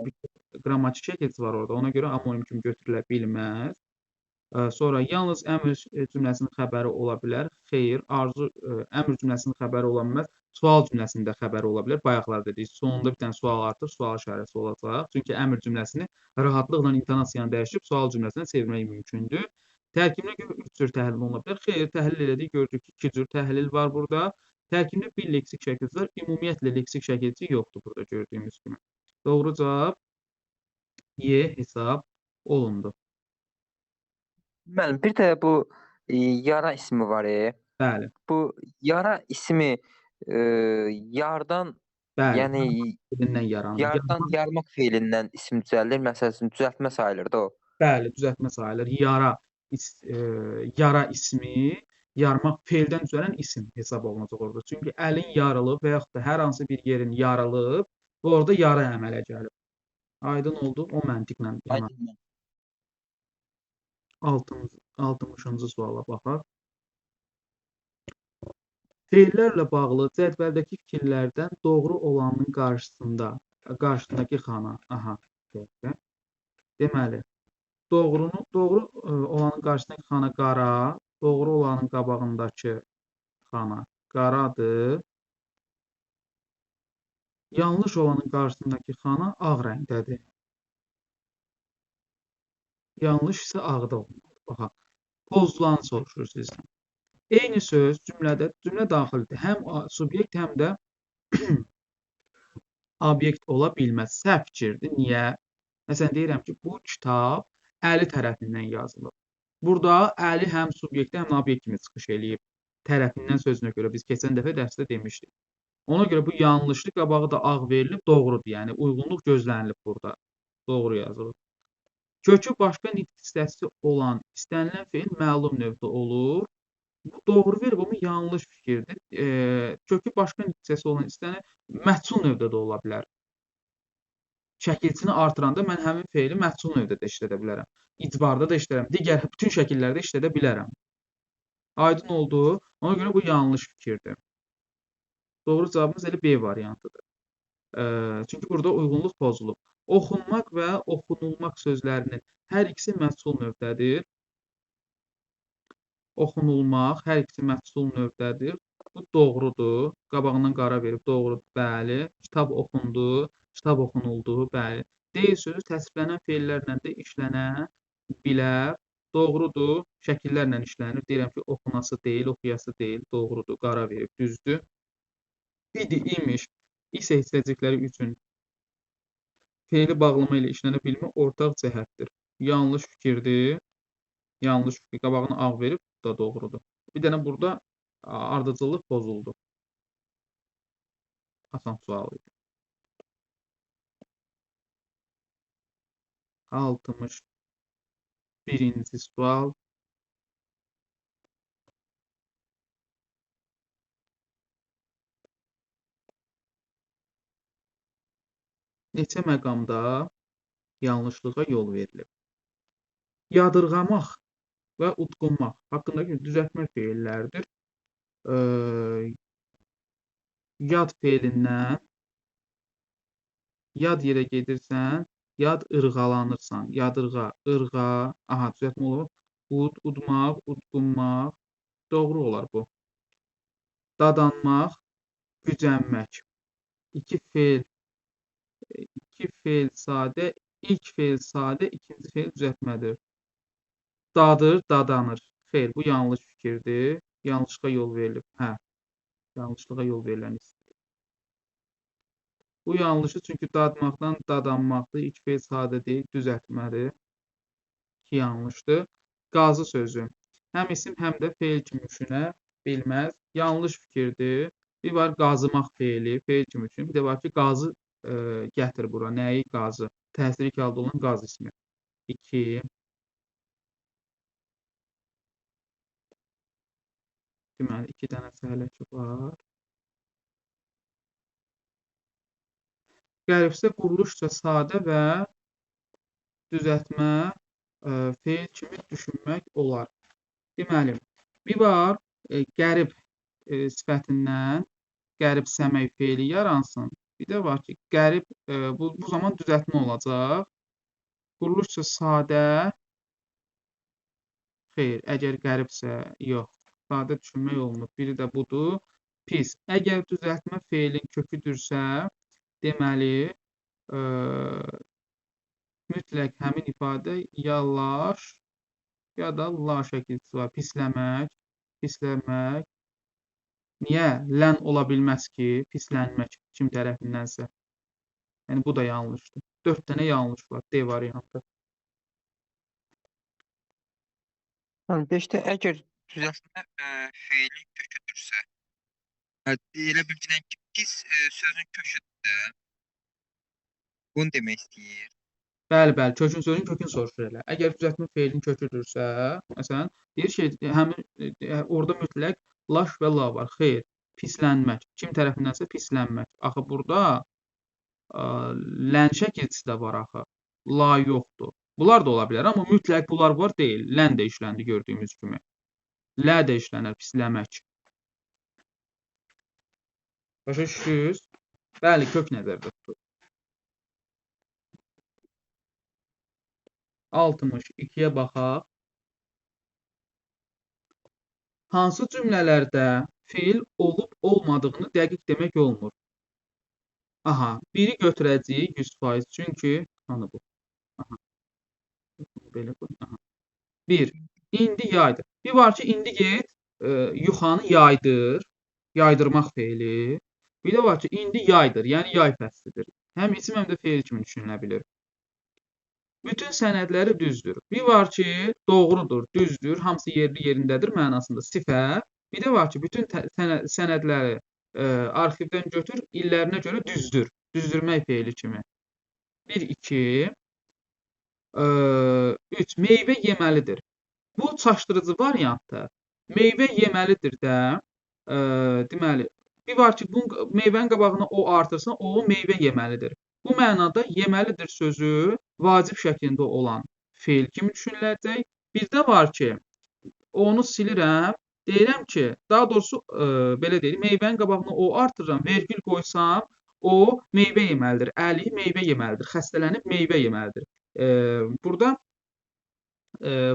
qrammatik şəkilçisi var orada. Ona görə amonim kimi götürülə bilməz. Sonra, yalnız əmr cümləsinin xəbəri ola bilər. Xeyr, arzu əmr cümləsinin xəbəri ola bilməz. Sual cümləsində xəbər ola bilər. Bayaqlar dedik, sonunda bir dənə sual artıq, sual işarəsi olacaq. Çünki əmr cümləsini rahatlıqla intonasiyanı dəyişib sual cümləsinə çevirmək mümkündür. Tərkibinə görə 3 cür təhlil oluna bilər. Xeyr, təhlil elədik, gördük ki, 2 cür təhlil var burada. Tərkibində bir leksik şəkilçi var, ümumiyyətlə leksik şəkilçi yoxdur burada gördüyümüz kimi. Doğru cavab Y hesab olundu. Müəllim, bir də bu yara ismi var. Bəli, Bu yara ismi yardan, bəli. yəni Dilindən yaranır. yardan yarmaq feilindən isim düzəldir. Məsəl üçün düzəltmə sayılır da o. Bəli, düzəltmə sayılır. Yara ismi yarmaq feildən düzələn isim hesab olunacaq orada. Çünki əlin yarılıb və yaxud da hər hansı bir yerin yarılıb və orada yara əmələ gəlib. Aydın oldu? O məntiqlə yana. 60-cı suala baxaq. Feillərlə bağlı cədvəldəki fikirlərdən doğru olanın qarşısındakı xana. Aha, deməli, doğru olanın qarşısındakı xana qara, doğru olanın qabağındakı xana qaradır. Yanlış olanın qarşısındakı xana ağ rəngdədir. Yanlış isə ağda olmalıdır. Baxaq, pozulanı soruşur sizdən. Eyni söz cümlə daxildir. Həm subyekt, həm də obyekt ola bilməz. Səhv fikirdir. Niyə? Məsələn, deyirəm ki, bu kitab Əli tərəfindən yazılıb. Burada Əli həm subyekt, həm obyekt kimi çıxış eləyib. Tərəfindən sözünə görə biz keçən dəfə dərsdə demişdik. Ona görə bu yanlışdır, qabağı da ağ verilib, doğrudur. Yəni, uyğunluq gözlənilib burada. Doğru yazılıb. Kökü başqa nitq hissəsi olan istənilən feil məlum növdə olur. Bu doğru verib, amma yanlış fikirdir. Kökü başqa nitq hissəsi olan istənilən məhsul növdə də ola bilər. Şəkilçini artıranda mən həmin feili məhsul növdə də işlədə bilərəm. İcbarda da işlədərəm. Digər bütün şəkillərdə işlədə bilərəm. Aydın oldu. Ona görə bu yanlış fikirdir. Doğru cavabımız elə B variantıdır. Çünki burada uyğunluq pozulub. Oxunmaq və oxunulmaq sözlərinin hər ikisi məhsul növdədir. Oxunulmaq hər ikisi məhsul növdədir. Bu doğrudur. Qabağından qara verib doğrudur. Bəli. Kitab oxundu. Kitab oxunuldu. Bəli. Deyil sözü təsvirlənən feillərlə də işlənə bilər. Doğrudur. Şəkillərlə işlənir. Deyirəm ki, oxunası deyil, oxuyası deyil. Doğrudur. Qara verib. Düzdür. İdi, imiş isə hissəcikləri üçün feili bağlama ilə işlənə bilmə ortaq cəhətdir. Yanlış fikirdir. Yanlış fikir. Qabağını ağ verib, bu da doğrudur. Bir dənə burada ardıcıllıq pozuldu. Asan sual idi. 61-ci sual. Neçə məqamda yanlışlığa yol verilib? Yadırğamaq və udqunmaq haqqındakı düzəltmə feillərdir. Yad feilindən yad yerə gedirsən, yad ırğalanırsan. Yadırğa, ırğa, aha, düzəltmə olur. Udmaq, udqunmaq. Doğru olar bu. Dadanmaq, gücənmək. İki feil sadə, ilk feil sadə, ikinci feil düzəltmədir. Dadır, dadanır. Xeyr, bu yanlış fikirdir. Yanlışlığa yol verilib. Hə, yanlışlığa yol verilən istəyir. Bu yanlışdır, çünki dadmaqdan dadanmaqdır. İlk feil sadə deyil, düzəltmədir. İki yanlışdır. Qazı sözü. Həm isim, həm də feil kimi düşünə bilməz. Yanlış fikirdir. Bir var qazımaq feili, feil kimi üçün. Bir də var ki, qazı gətir bura. Nəyi? Qazı. Təsir iki halda olan qaz ismi. 2. Deməli, 2 dənə səhələki var. Qəribsə quruluşca sadə və düzəltmə feil kimi düşünmək olar. Deməli, bir var qərib sifətindən qəribsəmək feili yaransın. Bir də var ki, qərib bu zaman düzəltmə olacaq. Quruluşca sadə xeyr, əgər qəribsə yox. Sadə düşünmək olmur. Biri də budur. pis. Əgər düzəltmə feilin köküdürsə, deməli, mütləq həmin ifadə ya laş, ya da la şəkilçisi var. Pisləmək, pisləmək. Niyə lən ola bilməz ki, pislənmək kim tərəfindənsə? Yəni, bu da yanlışdır. 4 dənə yanlış var, D variantı. 5-də əgər düzəltmə feilin köküdürsə, elə bilginən ki, pis sözün köküdür. Bunu demək istəyir. Bəli, bəli, kökün sözün kökünü soruşur elə. Əgər düzəltmə feilin köküdürsə, məsələn, deyir ki, həmin orada mütləq laş və la var. Xeyr, pislənmək. Kim tərəfindənsə pislənmək. Axı burada lən şəkilçisi də var axı. La yoxdur. Bunlar da ola bilər, amma mütləq bunlar var deyil. Lən də işləndi gördüyümüz kimi. Lə də işlənər, pisləmək. Başa düşdünüz? Bəli, kök nəzərdə tutulur. 62-yə baxaq. Hansı cümlələrdə feil olub-olmadığını dəqiq demək olmur? Aha, biri götürəcəyik 100%, çünki hanı bu? Aha. Belə qoy. Aha. 1. İndi yaydır. Bir var ki, indi get yuxanı yaydır. Yaydırmaq feili. Bir də var ki, indi yaydır. Yəni yay fəslidir. Həm isim, həm də feil kimi düşünülə bilir. Bütün sənədləri düzdür. Bir var ki, doğrudur, düzdür, hamısı yerli yerindədir mənasında sifət. Bir də var ki, bütün sənədləri arxivdən götür, illərinə görə düzdür. Düzdürmək feili kimi. 1, 2, 3. Meyvə yeməlidir. Bu çaşdırıcı variantdır. Meyvə yeməlidir də, deməli, bir var ki, meyvənin qabağına o artırsan, o meyvə yeməlidir. Bu mənada yeməlidir sözü vacib şəklində olan feil kimi düşünüləcək. Bir də var ki, onu silirəm, deyirəm ki, daha doğrusu belə deyim, meyvənin qabağına o artırıram, vergül qoysam, o meyvə yeməlidir. Əli meyvə yeməlidir. Xəstələnib meyvə yeməlidir. Burada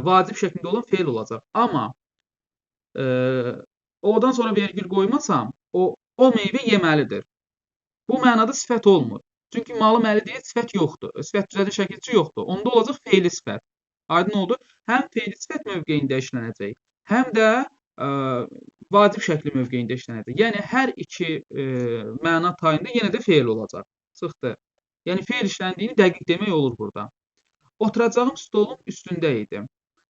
vacib şəklində olan feil olacaq. Amma odan sonra vergül qoymasam, o meyvə yeməlidir. Bu mənada sifət olmur. Çünki malı məli deyə sifət yoxdur. Sifət düzəltmə şəkilçisi yoxdur. Onda olacaq feili sifət. Aydın oldu? Həm feili sifət mövqeyində işlənəcək, həm də vacib şəkli mövqeyində işlənəcək. Yəni, hər iki məna tayında yenə də feil olacaq. Çıxdı. Yəni, feil işləndiyini dəqiq demək olur burada. Oturacağım stolun üstündə idi.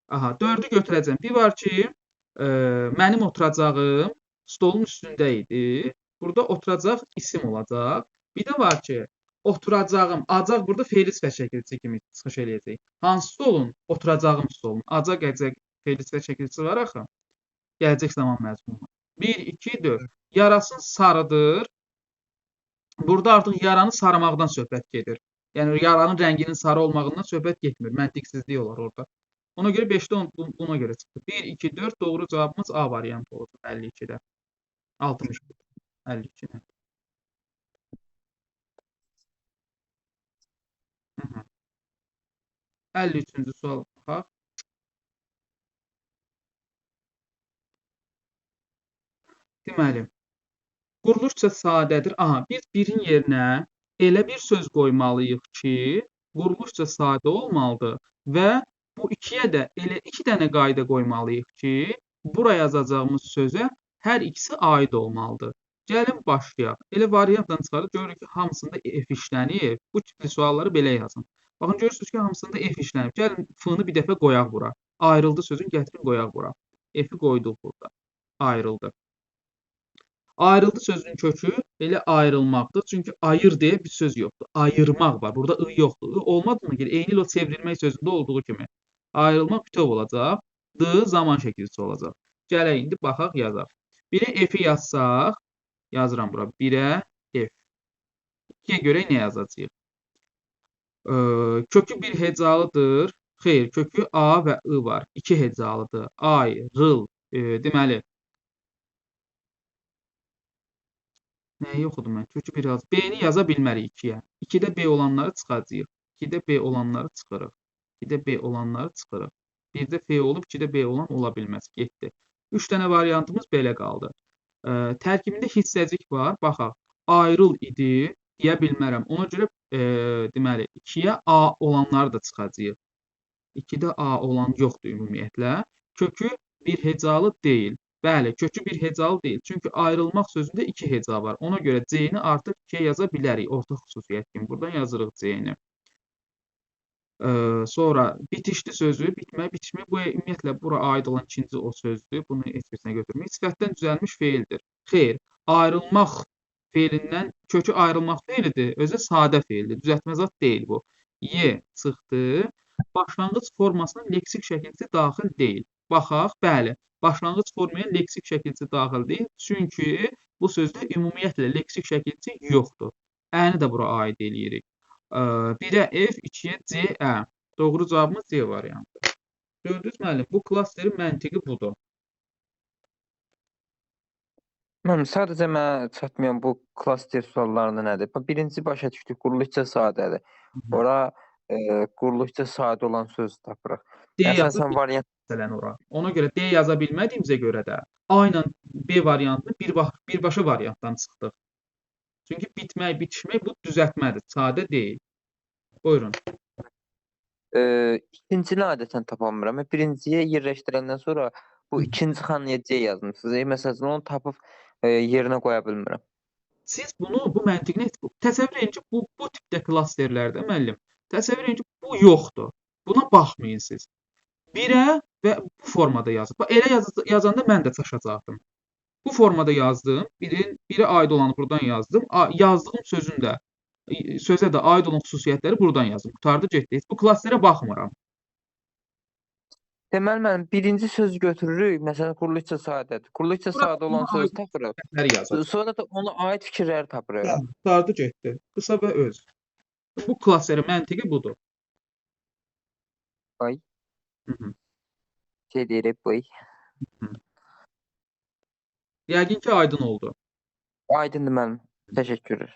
Aha, 4-ü götürəcəm. Bir var ki, mənim oturacağım stolun üstündə idi. Burada oturacaq isim olacaq. Bir də var ki, oturacağım, acaq burada feili sifət şəkilçisi kimi çıxış eləyəcək. Hansı stolun? Oturacağım stolun. Acaq, əcək feili sifət şəkilçisi var axı. Gələcək zaman məzmunu. 1, 2, 4. Yarasın sarıdır. Burada artıq yaranı sarımaqdan söhbət gedir. Yəni, yaranın rənginin sarı olmağından söhbət getmir. Məntiqsizlik olar orada. Ona görə 5-də buna görə çıxdı. 1, 2, 4 doğru cavabımız A variantı olacaq 52-də. 60. 52-də. 53-cü sual baxaq. Deməli, quruluşca sadədir. Aha, biz birin yerinə elə bir söz qoymalıyıq ki, quruluşca sadə olmalıdır və bu ikiyə də elə 2 dənə qayda qoymalıyıq ki, buraya yazacağımız sözə hər ikisi aid olmalıdır. Gəlin başlayaq. Elə variantdan çıxarıb görürük ki, hamısında F işlənir. Bu tipli sualları belə yazın. Baxın, görürsünüz ki, hamısında F işlənib. Gəlin, F-nı bir dəfə qoyaq bura. Ayrıldı sözün, gətirin qoyaq bura. F-i qoyduq burada. Ayrıldı. Ayrıldı sözünün kökü elə ayrılmaqdır. Çünki ayır deyə bir söz yoxdur. Ayırmaq var. Burada I yoxdur. I olmadığına görə eyni il o çevrilmək sözündə olduğu kimi. Ayrılmaq bütöv olacaq. D zaman şəkilçisi olacaq. Gələk, indi baxaq, yazaq. 1-ə F-i yazsaq, yazıram bura. 1-ə F. 2-yə görə nə yazacağıq? Kökü bir hecalıdır. Xeyr, kökü A və I var. 2 hecalıdır. Ayrıl. Deməli, nəyi oxudum mən? Kökü bir yaz. B-ni yaza bilmərik 2-yə. 2-də B olanları çıxacağıq. 2-də B olanları çıxırıq. 2-də B olanları çıxırıq. 1-də F olub, 2-də B olan ola bilməz. Getdi. 3 dənə variantımız belə qaldı. Tərkibində hissəcik var. Baxaq. Ayrıl idi deyə bilmərəm. Ona görə deməli 2-yə A olanları da çıxacağıq. 2-də A olan yoxdur ümumiyyətlə. Kökü bir hecalı deyil. Bəli, kökü bir hecalı deyil. Çünki ayrılmaq sözündə 2 heca var. Ona görə C-ni artıq 2-yə yaza bilərik. Orta xüsusiyyət kimi. Buradan yazırıq C-ni. Sonra bitişli sözü, bitmə, biçmə. Bu ümumiyyətlə bura aid olan ikinci o sözdür. Bunu heç birinə götürmək. Sifətdən düzəlmiş feildir. Xeyr, ayrılmaq feilindən kökü ayrılmaq feilidir. Özü sadə feildir. Düzəltmə zad deyil bu. Y çıxdı. Başlanğıc formasına leksik şəkilçi daxil deyil. Baxaq, bəli. Başlanğıc formaya leksik şəkilçi daxil deyil. Çünki bu sözdə ümumiyyətlə leksik şəkilçi yoxdur. Əni də bura aid eləyirik. 1-ə F, 2-yə C, Ə. Doğru cavabımız C variantı. Gördünüz müəllim, bu klasterin məntiqi budur. Müəllim, sadəcə mənə çatmayan bu klaster suallarında nədir? Birinci başa düşdük, quruluşca sadədir. Ora quruluşca sadə olan söz tapırıq. D yaza Əsasən variant məsələn ora. Ona görə D yaza bilmədiyimizə görə də A ilə B variantını birbaşa variantdan çıxdıq. Çünki bitmək, bitişmək bu düzəltmədir, sadə deyil. Buyurun. ikincini adətən tapa bilmirəm. Birinciyə yerləşdirəndən sonra bu ikinci xanaya C yazmısınız. Məsələn, onu tapıb yerinə qoya bilmirəm. Siz bunu, bu məntiqini təsəvvür edin ki, bu tipdə klasterlərdə müəllim, təsəvvür edin ki, bu yoxdur. Buna baxmayın siz. 1-ə və bu formada yazıb. Elə yazanda mən də çaşacaqdım. Bu formada yazdım. Birə aid olanı buradan yazdım. Yazdığım sözün də sözə də aid olan xüsusiyyətləri buradan yazdım. Qurtardı, getdi. Bu klasterə baxmıram. Deməli, mən birinci sözü götürürük. Məsələn, quruluşca sadədir. Quruluşca sadə olan sözü tapırıq. Sonra da ona aid fikirləri tapırıq. Qurtardı, getdi. Qısa və öz. Bu klasterin məntiqi budur. Ay. Şey deyirək, boy. Yəqin ki, aydın oldu. Aydındır müəllim. Təşəkkürlər.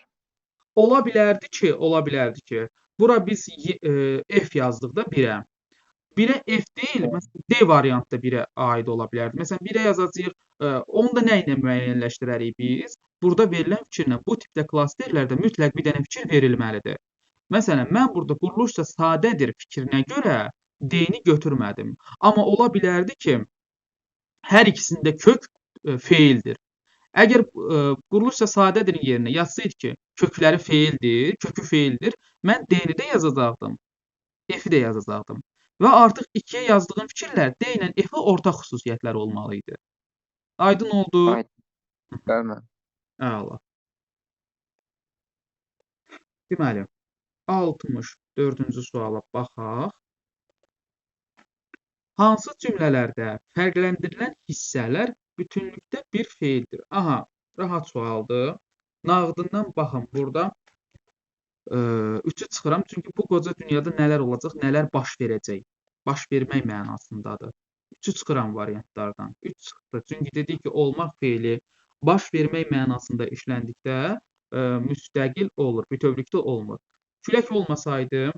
Ola bilərdi ki, bura biz F yazdıq da 1-ə. 1-ə F deyil, məsələn D variantda 1-ə aid ola bilərdi. Məsələn 1-ə yazacağıq, onu da nə ilə müəyyənləşdirərik biz? Burada verilən fikirlə bu tipdə klasterlərdə mütləq bir dənə fikir verilməlidir. Məsələn, mən burada quruluşca sadədir fikrinə görə D-ni götürmədim. Amma ola bilərdi ki, hər ikisində kök feildir. Əgər quruluşca sadədir yerinə yazsaydı ki, kökləri feildir, kökü feildir, mən D-ni də yazacaqdım, F-i də yazacaqdım. Və artıq 2-yə yazdığım fikirlər D ilə F-ə ortaq xüsusiyyətlər olmalı idi. Aydın oldu? Aydın. Əla. Deməli, 64-cü suala baxaq. Hansı cümlələrdə fərqləndirilən hissələr bütünlükdə bir feildir? Aha, rahat sualdır. Nağdından baxın, burada 3-ü çıxıram. Çünki bu qoca dünyada nələr olacaq, nələr baş verəcək. Baş vermək mənasındadır. 3-ü çıxıram variantlardan. 3 çıxdı. Çünki dedik ki, olmaq feili baş vermək mənasında işləndikdə müstəqil olur, bütövlükdə olmur. Külək olmasaydı,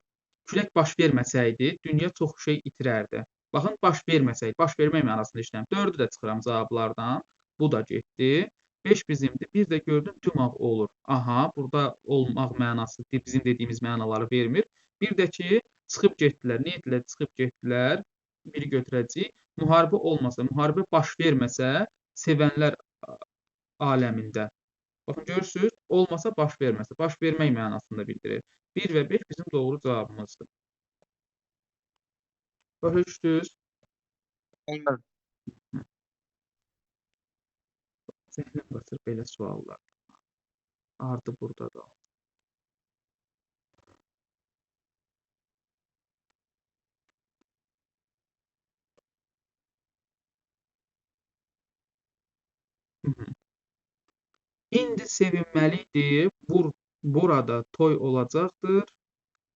külək baş verməsəydi, dünya çox şey itirərdi. Baxın, baş verməsəydi, baş vermək mənasında işləyir. 4-ü də çıxıram cavablardan. Bu da getdi. 5 bizimdir. Bir də gördüm, tümağ olur. Aha, burada olmaq mənası bizim dediyimiz mənaları vermir. Bir də ki, çıxıb getdilər. Nə etdilər? Çıxıb getdilər. Biri götürəcəyik. Müharibə olmasa, müharibə baş verməsə, sevənlər aləmində. Baxın, görürsünüz, olmasa baş verməsə. Baş vermək mənasında bildirir. 1 və 5 bizim doğru cavabımızdır. Başa düşdünüz? Zəhləm qatır belə suallar. Ardı burada da. İndi sevinməlidir, burada toy olacaqdır.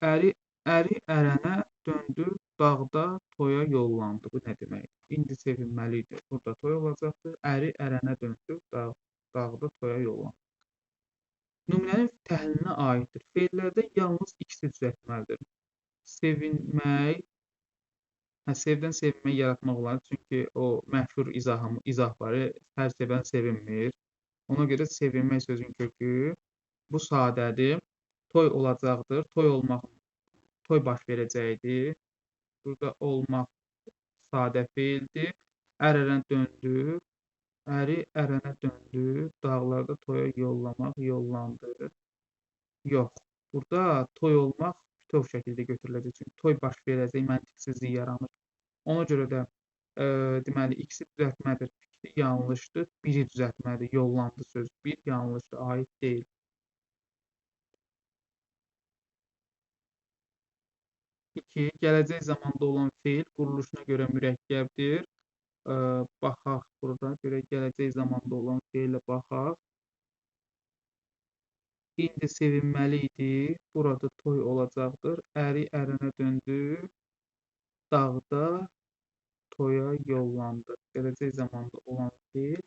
Əri ərənə döndü, dağda toya yollandı. Bu nə deməkdir? İndi sevinməlidir, burada toy olacaqdır. Əri ərənə döndü, dağda toya yollandı. Nümunənin təhlilinə aiddir. Feillərdə yalnız ikisi düzəltməlidir. Sevinmək, sevdən sevinmək yaratmaq olar. Çünki o məşhur izah var. Hər sevən sevinmir. Ona görə sevinmək sözün kökü bu sadədir. Toy olacaqdır. Toy baş verəcəkdir. Burada olmaq sadə feildir. Ər-ərən döndü. Əri ərənə döndü. Dağlarda toya yollamaq, yollandı. Yox. Burada toy olmaq bütöv şəkildə götürüləcək. Çünki toy baş verəcək, məntiqsizlik yaranır. Ona görə də deməli, ikisi düzəltmədir. Fikri yanlışdır. Biri düzəltmədir. Yollandı söz. Bir yanlışdır. Aid deyil. 2. Gələcək zamanda olan feil quruluşuna görə mürəkkəbdir. Baxaq burada. Görək gələcək zamanda olan feilə baxaq. İndi sevinməli idi. Burada toy olacaqdır. Əri ərənə döndü. Dağda toya yollandı. Gələcək zamanda olan feil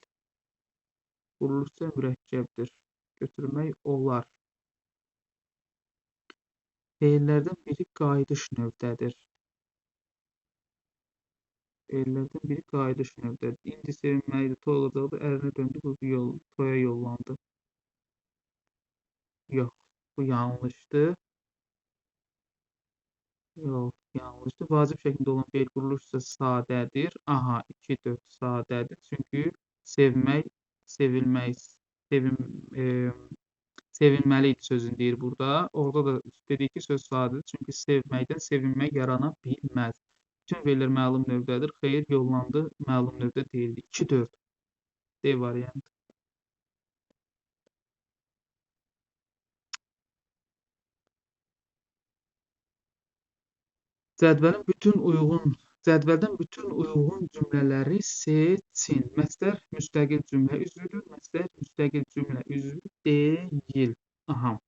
quruluşca mürəkkəbdir. Götürmək olar. Feillərdən biri qayıdış növdədir. Feillərdən biri qayıdış növdədir. İndi sevinməli idi. Toy olacaqdır. Ərinə döndü. Toya yollandı. Yox. Bu yanlışdır. Yox, yanlışdır. Vacib şəklində olan feil quruluş isə sadədir. Aha, 2-4 sadədir. Çünki sevmək, sevilmək, sevinməli idi sözünü deyir burada. Orada da dedik ki, söz sadədir. Çünki sevməkdən sevinmək yarana bilməz. Bütün feillər məlum növdədir. Xeyr, yollandı, məlum növdə deyildi. 2-4. D variantı. Cədvəldən bütün uyğun cümlələri seçin. Məsdər müstəqil cümlə üzvüdür. Məsdər müstəqil cümlə üzvü deyil. Aha.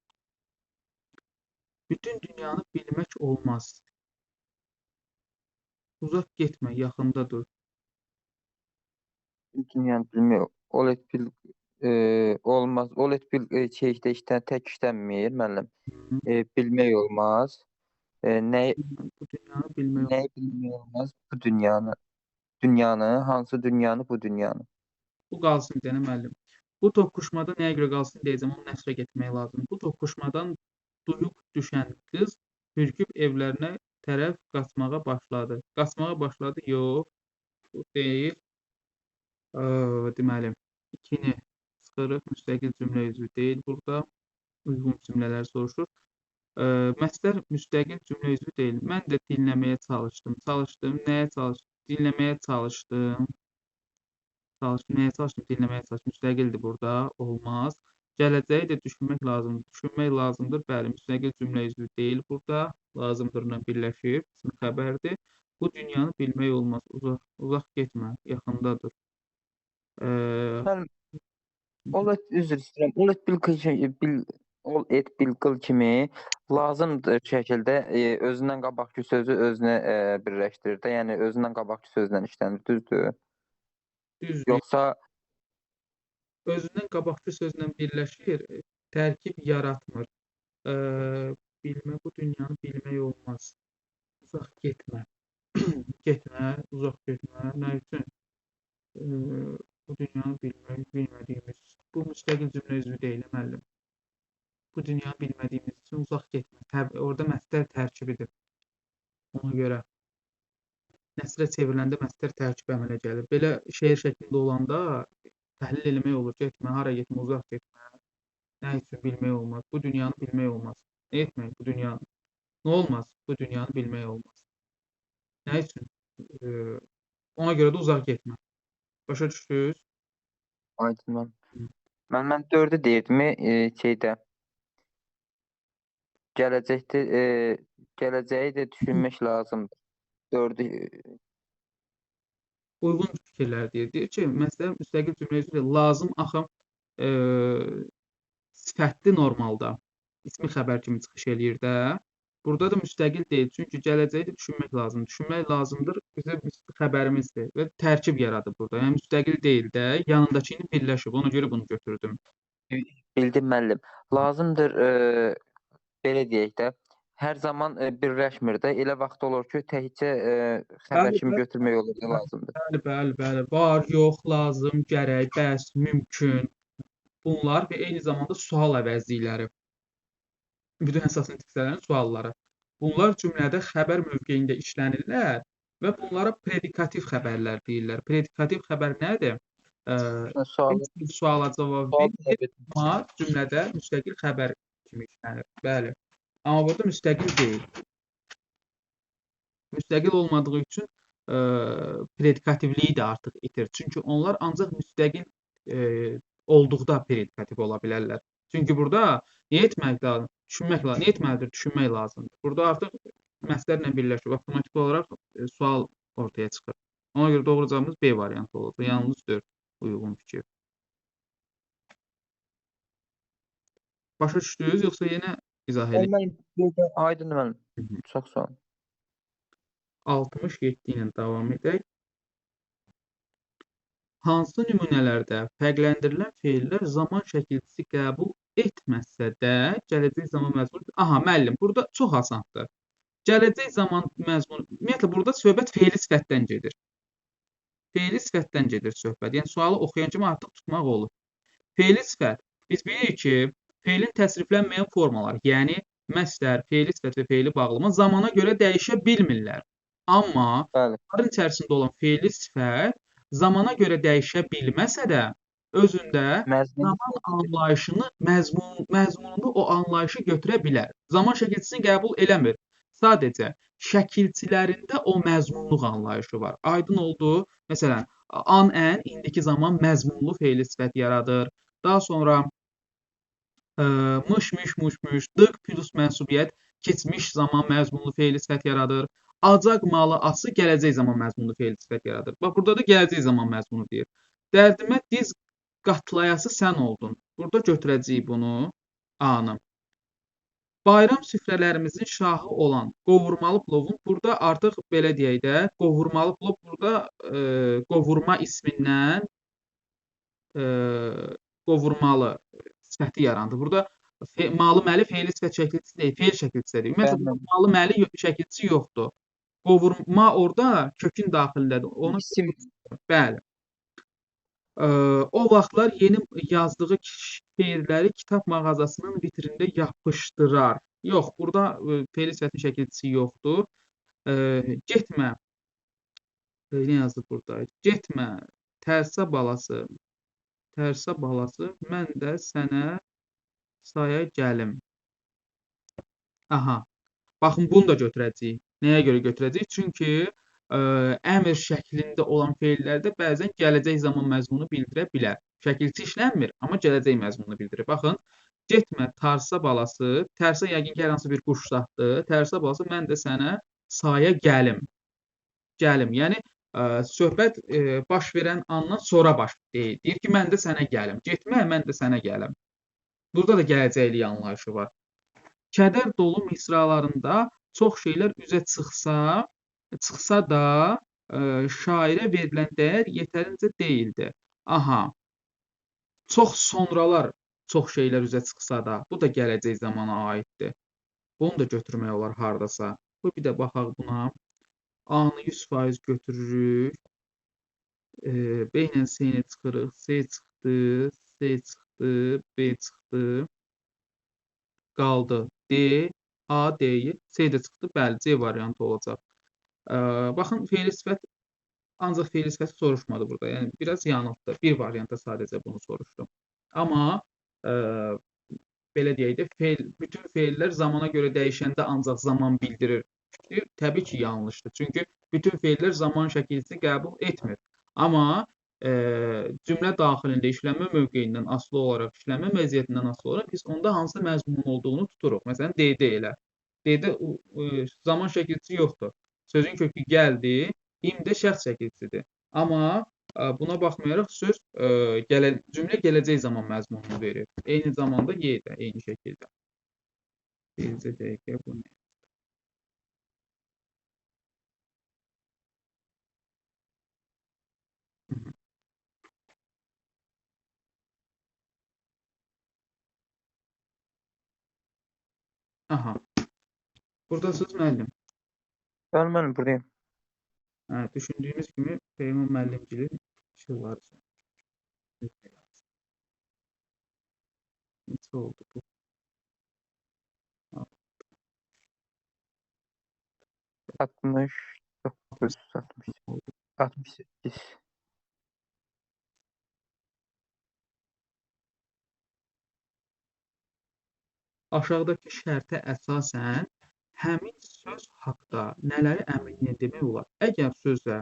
Bütün dünyanı bilmək olmaz. Uzaq getmə, yaxında dur. Dünyanı bilmək olmaz. Olet bil şeydə tək işlənmir müəllim. Bilmək olmaz. Bu dünyanı bilmək olmaz. Nəyi bilmək olmaz? Bu dünyanı. Dünyanı, hansı dünyanı? Bu dünyanı. Bu qalsın deyənə müəllim. Bu toqquşmada nəyə görə qalsın deyəcəm, onu nəsrə getmək lazımdır. Bu toqquşmadan duyuq düşən qız hürküb evlərinə tərəf qaçmağa başladı. Qaçmağa başladı, yox. Bu deyil. Deməli, 2-ni çıxırıq, müstəqil cümlə üzvü deyil burada. Uyğun cümlələr soruşur. Məsdər müstəqil cümlə üzvü deyil. Mən də dinləməyə çalışdım. Nəyə çalışdım? Dinləməyə çalışdım. Dinləməyə çalışdım. Müstəqildir burada. Olmaz. Gələcəyi də düşünmək lazımdır. Düşünmək lazımdır. Bəli, müstəqil cümlə üzvü deyil burada. Lazımdırla birləşib. İsmi xəbərdir. Bu dünyanı bilmək olmaz. Uzaq getmə. Yaxındadır. Üzr istəyirəm. Ol et bil qıl kimi lazımdır şəkildə özündən qabaqki sözü özünə birləşdirir də, yəni özündən qabaqki sözlə işlənir, düzdür? Düzdür. Yoxsa özündən qabaqki sözlə birləşir, tərkib yaratmır. Bu dünyanı bilmək olmaz. Uzaq getmə. Getmə, uzaq getmə. Nə üçün? Bu dünyanı bilmədiyimiz. Bu müstəqil cümlə üzvü deyil, müəllim. Bu dünyanı bilmədiyimiz üçün uzaq getmə. Orada məsdər tərkibidir. Ona görə nəsrə çevriləndə məsdər tərkib əmələ gəlir. Belə şeir şəklində olanda təhlil eləmək olur. Getmə, hara getmə, uzaq getmə. Nə üçün bilmək olmaz? Bu dünyanı bilmək olmaz. Nə etmək bu dünyanı? Nə olmaz? Bu dünyanı bilmək olmaz. Nə üçün? Ona görə də uzaq getmə. Başa düşdünüz? aydın. Mən 4-ü deyirdim şeydə. Gələcəyi də düşünmək lazımdır. 4-ü uyğun fikirlər deyir. Deyir ki, məsələn, müstəqil cümlə üzrə lazım axı sifətli normalda ismi xəbər kimi çıxış eləyir də. Burada da müstəqil deyil. Çünki gələcəyi də düşünmək lazımdır. Düşünmək lazımdır bizim xəbərimizdir və tərkib yaradır burada. Yəni müstəqil deyil də, yanındakı ilə birləşib. Ona görə bunu götürdüm. Bildim müəllim. Lazımdır belə deyək də, hər zaman birləşmir də. Elə vaxt olur ki, təkcə xəbər kimi götürmək olur da lazımdır. Bəli. Var, yox, lazım, gərək, bəs, mümkün. bunlar və eyni zamanda sual əvəzlikləri. Bütün əsas indekslərin sualları. Bunlar cümlədə xəbər mövqeyində işlənirlər və bunlara predikativ xəbərlər deyirlər. Predikativ xəbər nədir? Sual, Bir suala cavab sual verir, tələb etmək. amma cümlədə müstəqil xəbər kimi işlənir. Bəli. Amma burada müstəqil deyil. Müstəqil olmadığı üçün predikativliyi də artıq itir. Çünki onlar ancaq müstəqil olduqda predikativ ola bilərlər. Çünki burada nə etmək lazım? Düşünmək lazım. Nə etməlidir? Düşünmək lazımdır. Burada artıq məslərlə birləşib avtomatik olaraq sual ortaya çıxır. Ona görə doğru cavabımız B variantı olacaq. Yalnız 4 uyğun fikir. Başa düşdünüz, yoxsa yenə izah edeyim? Mən aydın müəllim. Çox sağ olun. 67 ilə davam edək. Hansı nümunələrdə fərqləndirilən feillər zaman şəkilçisi qəbul etməsə də gələcək zaman məzmunu... Aha, müəllim, burada çox asandır. Gələcək zaman məzmunu... Ümumiyyətlə, burada söhbət feili sifətdən gedir. Feili sifətdən gedir söhbət. Yəni, sualı oxuyan kimi artıq tutmaq olur. Feili sifət. Biz bilirik ki, feilin təsriflənməyən formaları, yəni məsdər, feili sifət və feili bağlama zamana görə dəyişə bilmirlər. Amma bunların içərisində olan feili sifət zamana görə dəyişə bilməsə də, özündə zaman anlayışını, məzmununu o anlayışı götürə bilər. Zaman şəkilçisini qəbul eləmir. Sadəcə şəkilçilərində o məzmunluq anlayışı var. Aydın oldu. Məsələn, an-ən indiki zaman məzmunlu feili sifət yaradır. Daha sonra mış, mış, muş, muş, dıq plus mənsubiyyət keçmiş zaman məzmunlu feili sifət yaradır. Acaq malı ası gələcək zaman məzmunlu feil sifət yaradır. Bax, burada da gələcək zaman məzmunu deyir. Dərdimə diz qatlayası sən oldun. Burada götürəcəyik bunu, A-nı. Bayram süfrələrimizin şahı olan qovurmalı plovun, burada artıq belə deyək də, qovurmalı plov burada qovurma ismindən qovurmalı sifəti yarandı. Burada malı məli feili sifət şəkilçisi deyil, feil şəkilçisidir. Ümumiyyətlə, malı məli şəkilçisi yoxdur. Qovurma orada kökün daxilindədir. Ona bəli. O vaxtlar yeni yazdığı şeirləri kitab mağazasının vitrində yapışdırar. Yox, burada feil sifətin şəkilçisi yoxdur. Getmə. Nə yazdı burada? Getmə. Tərsə balası. Tərsə balası. Mən də sənə saya gəlim. Aha. Baxın, bunu da götürəcəyik. Nəyə görə götürəcəyik? Çünki əmr şəklində olan feillərdə bəzən gələcək zaman məzmunu bildirə bilər. Şəkilçi işlənmir, amma gələcək məzmunu bildirir. Baxın, getmə tarsa balası, tərsə yəqin ki, hər hansı bir quşdatdır. Tərsə balası, mən də sənə saya gəlim. Gəlim, yəni söhbət baş verən andan sonra baş deyir. Deyir ki, mən də sənə gəlim. Getmə, mən də sənə gəlim. Burada da gələcəklik anlayışı var. Kədər dolu misralarında çox şeylər üzə çıxsa da şairə verilən dəyər yetərincə deyildi. Aha. Çox sonralar çox şeylər üzə çıxsa da, bu da gələcək zamana aiddir. Bunu da götürmək olar hardasa. Bu bir də baxaq buna. A-nı 100% götürürük. B ilə S-ni çıxırıq. S çıxdı, S çıxdı, B çıxdı. Qaldı D, A, D-yi, C də çıxdı. Bəli, C variantı olacaq. Baxın, feili sifət ancaq feili sifəti soruşmadı burada. Yəni, biraz yanıltdı. Bir variantda sadəcə bunu soruşdu. Amma belə deyək də, bütün feillər zamana görə dəyişəndə ancaq zaman bildirir. Təbii ki, yanlışdır. Çünki bütün feillər zaman şəkilçisi qəbul etmir. Amma cümlə daxilində işlənmə mövqeyindən asılı olaraq, işlənmə vəziyyətindən asılı olaraq biz onda hansı məzmunun olduğunu tuturuq. Məsələn, D-də elə. D-də zaman şəkilçisi yoxdur. Sözün kökü gəldi, im də şəxs şəkilçisidir. Amma buna baxmayaraq söz cümlə gələcək zaman məzmununu verir. Eyni zamanda Y də, eyni şəkildə. Bircə dəqiqə bu nə? Aha. Buradasınız müəllim. Bəli, müəllim, buradayım. Düşündüyünüz kimi Peyğəmbər müəllimgilin işıqları. Neçə oldu bu? 69, 60, Oldu. 68. Aşağıdakı şərtə əsasən həmin söz haqda nələri əminliklə demək olar? Əgər sözdə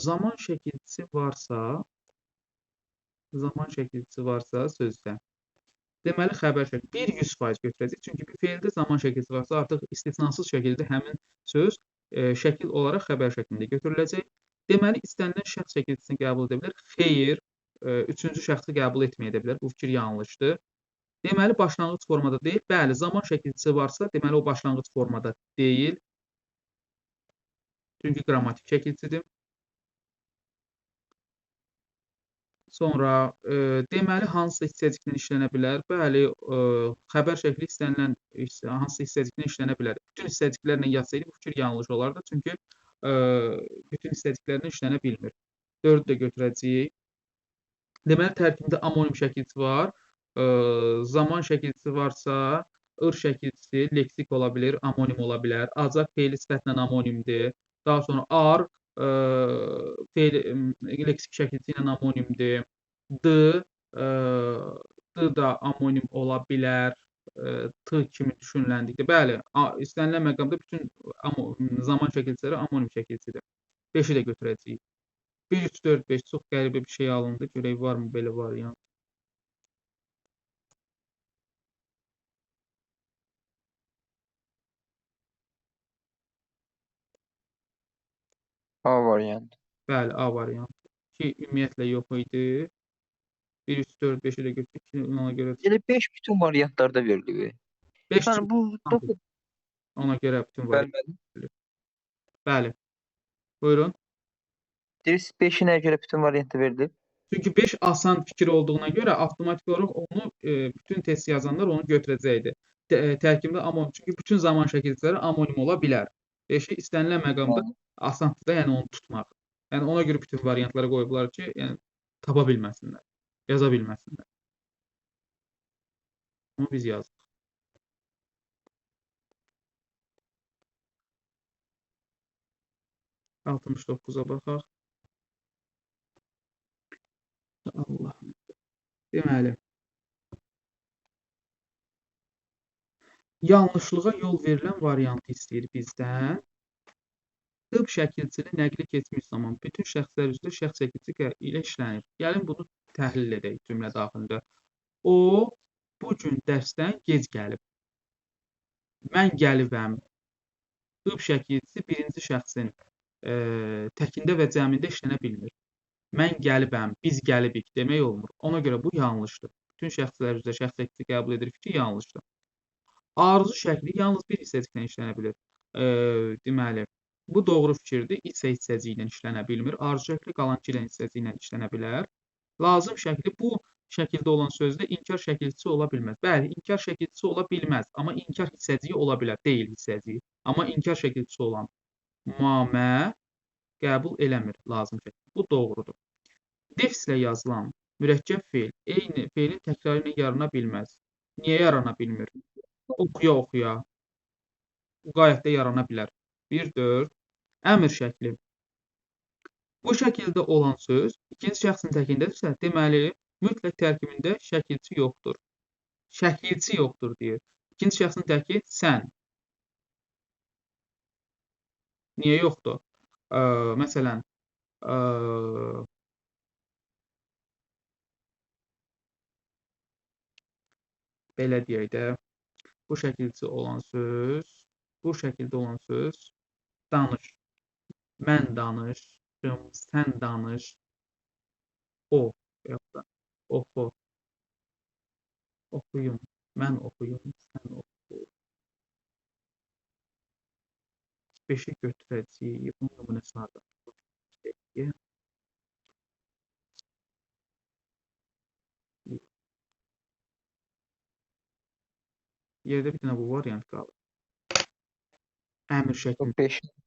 zaman şəkilçisi varsa sözdə, deməli xəbər şəkli 100% götürəcək. Çünki bir feildə zaman şəkilçisi varsa, artıq istisnasız şəkildə həmin söz şəkil olaraq xəbər şəklində götürüləcək. Deməli istənilən şəxs şəkilçisini qəbul edə bilər. Xeyr, üçüncü şəxsi qəbul etməyə də bilər. Bu fikir yanlışdır. Deməli, başlanğıc formada deyil. Bəli, zaman şəkilçisi varsa, deməli o başlanğıc formada deyil. Çünki qrammatik şəkilçidir. Sonra, deməli, hansısa hissəciklə işlənə bilər. Bəli, xəbər şəkli istənilən hansısa hissəciklə işlənə bilər. Bütün hissəciklərlə yazsaydı, bu fikir yanlış olardı. Çünki bütün hissəciklərlə işlənə bilmir. 4-ü də götürəcəyik. Deməli, tərkibində amonim şəkilçisi var. Zaman şəkilçisi varsa, şəkilçisi leksik ola bilər, amonim ola bilər. Acaq feili sifətlə amonimdir. Daha sonra ar leksik şəkilçisi ilə amonimdir. D, da amonim ola bilər. T kimi düşünüləndikdə. Bəli, istənilən məqamda bütün zaman şəkilçiləri amonim şəkilçidir. 5-i də götürəcəyik. 1, 3, 4, 5 çox qəribə bir şey alındı. Görək varmı belə variant? A variantı. Bəli, A variantı. Ki ümumiyyətlə yox idi. 1, 3, 4, 5-i də götürdük. Ona görə Elə 5 bütün variantlarda verilir. 5 Yəni bu ona görə bütün bəli, variantlar. Bəli. Buyurun. Diriz 5-i nəyə görə bütün variantda verilir? Çünki 5 asan fikir olduğuna görə avtomatik olaraq onu bütün test yazanlar onu götürəcəkdi. Tərkibində amonim. Çünki bütün zaman şəkilçiləri amonim ola bilər. 5-i istənilən məqamda asandır da, yəni onu tutmaq. Yəni ona görə bütün variantları qoyublar ki, yəni tapa bilməsinlər, yaza bilməsinlər. Onu biz yazdıq. Altmış dokkuza baxaq. Allah. Deməli, yanlışlığa yol verilən variantı istəyir bizdən. Tıp şəkilçili nəqli keçmiş zaman bütün şəxslər üzrə şəxs şəkilçisi ilə işlənir. Gəlin bunu təhlil edək cümlə daxilində. O bu gün dərsdən gec gəlib. Mən gəlibəm. Tıp şəkilçisi birinci şəxsin təkində və cəmində işlənə bilmir. Mən gəlibəm, biz gəlibik demək olmur. Ona görə bu yanlışdır. Bütün şəxslər üzrə şəxs şəkilçisi qəbul edir fikri yanlışdır. Arzu şəkli yalnız bir hissəciklə işlənə bilir. Deməli, bu doğru fikirdir. Hissəciyi ilə işlənə bilmir. Arzu şəkli qalan 2 hissəciyi ilə işlənə bilər. Lazım şəkli bu şəkildə olan sözdə inkar şəkilçisi ola bilməz. Bəli, inkar şəkilçisi ola bilməz, amma inkar hissəciyi ola bilər, deyil hissəciyi. Amma inkar şəkilçisi olan mamə qəbul eləmir lazım şəkli. Bu doğrudur. Defislə yazılan mürəkkəb feil eyni feilin təkrarı ilə yarana bilməz. Niyə yarana bilmir? Oxuya-oxuya qayət də yarana bilər. 1, 4. Əmr şəkli. Bu şəkildə olan söz ikinci şəxsin təkindədirsə, deməli, mütləq tərkibində şəkilçi yoxdur. Şəkilçi yoxdur deyir. İkinci şəxsin təki sən. Niyə yoxdur? Məsələn, belə deyək də, bu şəkilçi olan söz danış. Mən danışım, sən danış, o, yox da, oxu, oxuyun, mən oxuyum, sən oxu. 5-i götürəcəyik, bunun nümunəsini hardan? Yerdə bir dənə bu variant qalır. Əmr şəkli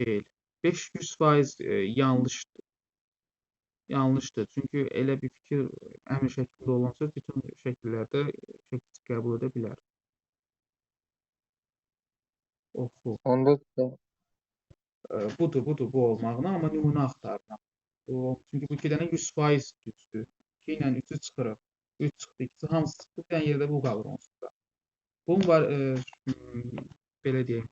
deyil. 500% yanlışdır. yanlışdır. Çünki elə bir fikir əmr şəklində olan söz bütün şəkillərdə şəkilçi qəbul edə bilər. Oxu. Onda da Budur bu olmağına, amma nümunə axtarıram. Çünki bu 2 dənə 100% düzdür. 2 ilə 3-ü çıxırıq. 3 çıxdı, 2 hamısı çıxdı. Bir dənə yerdə bu qalır onsuz da. Bunun var, belə deyim,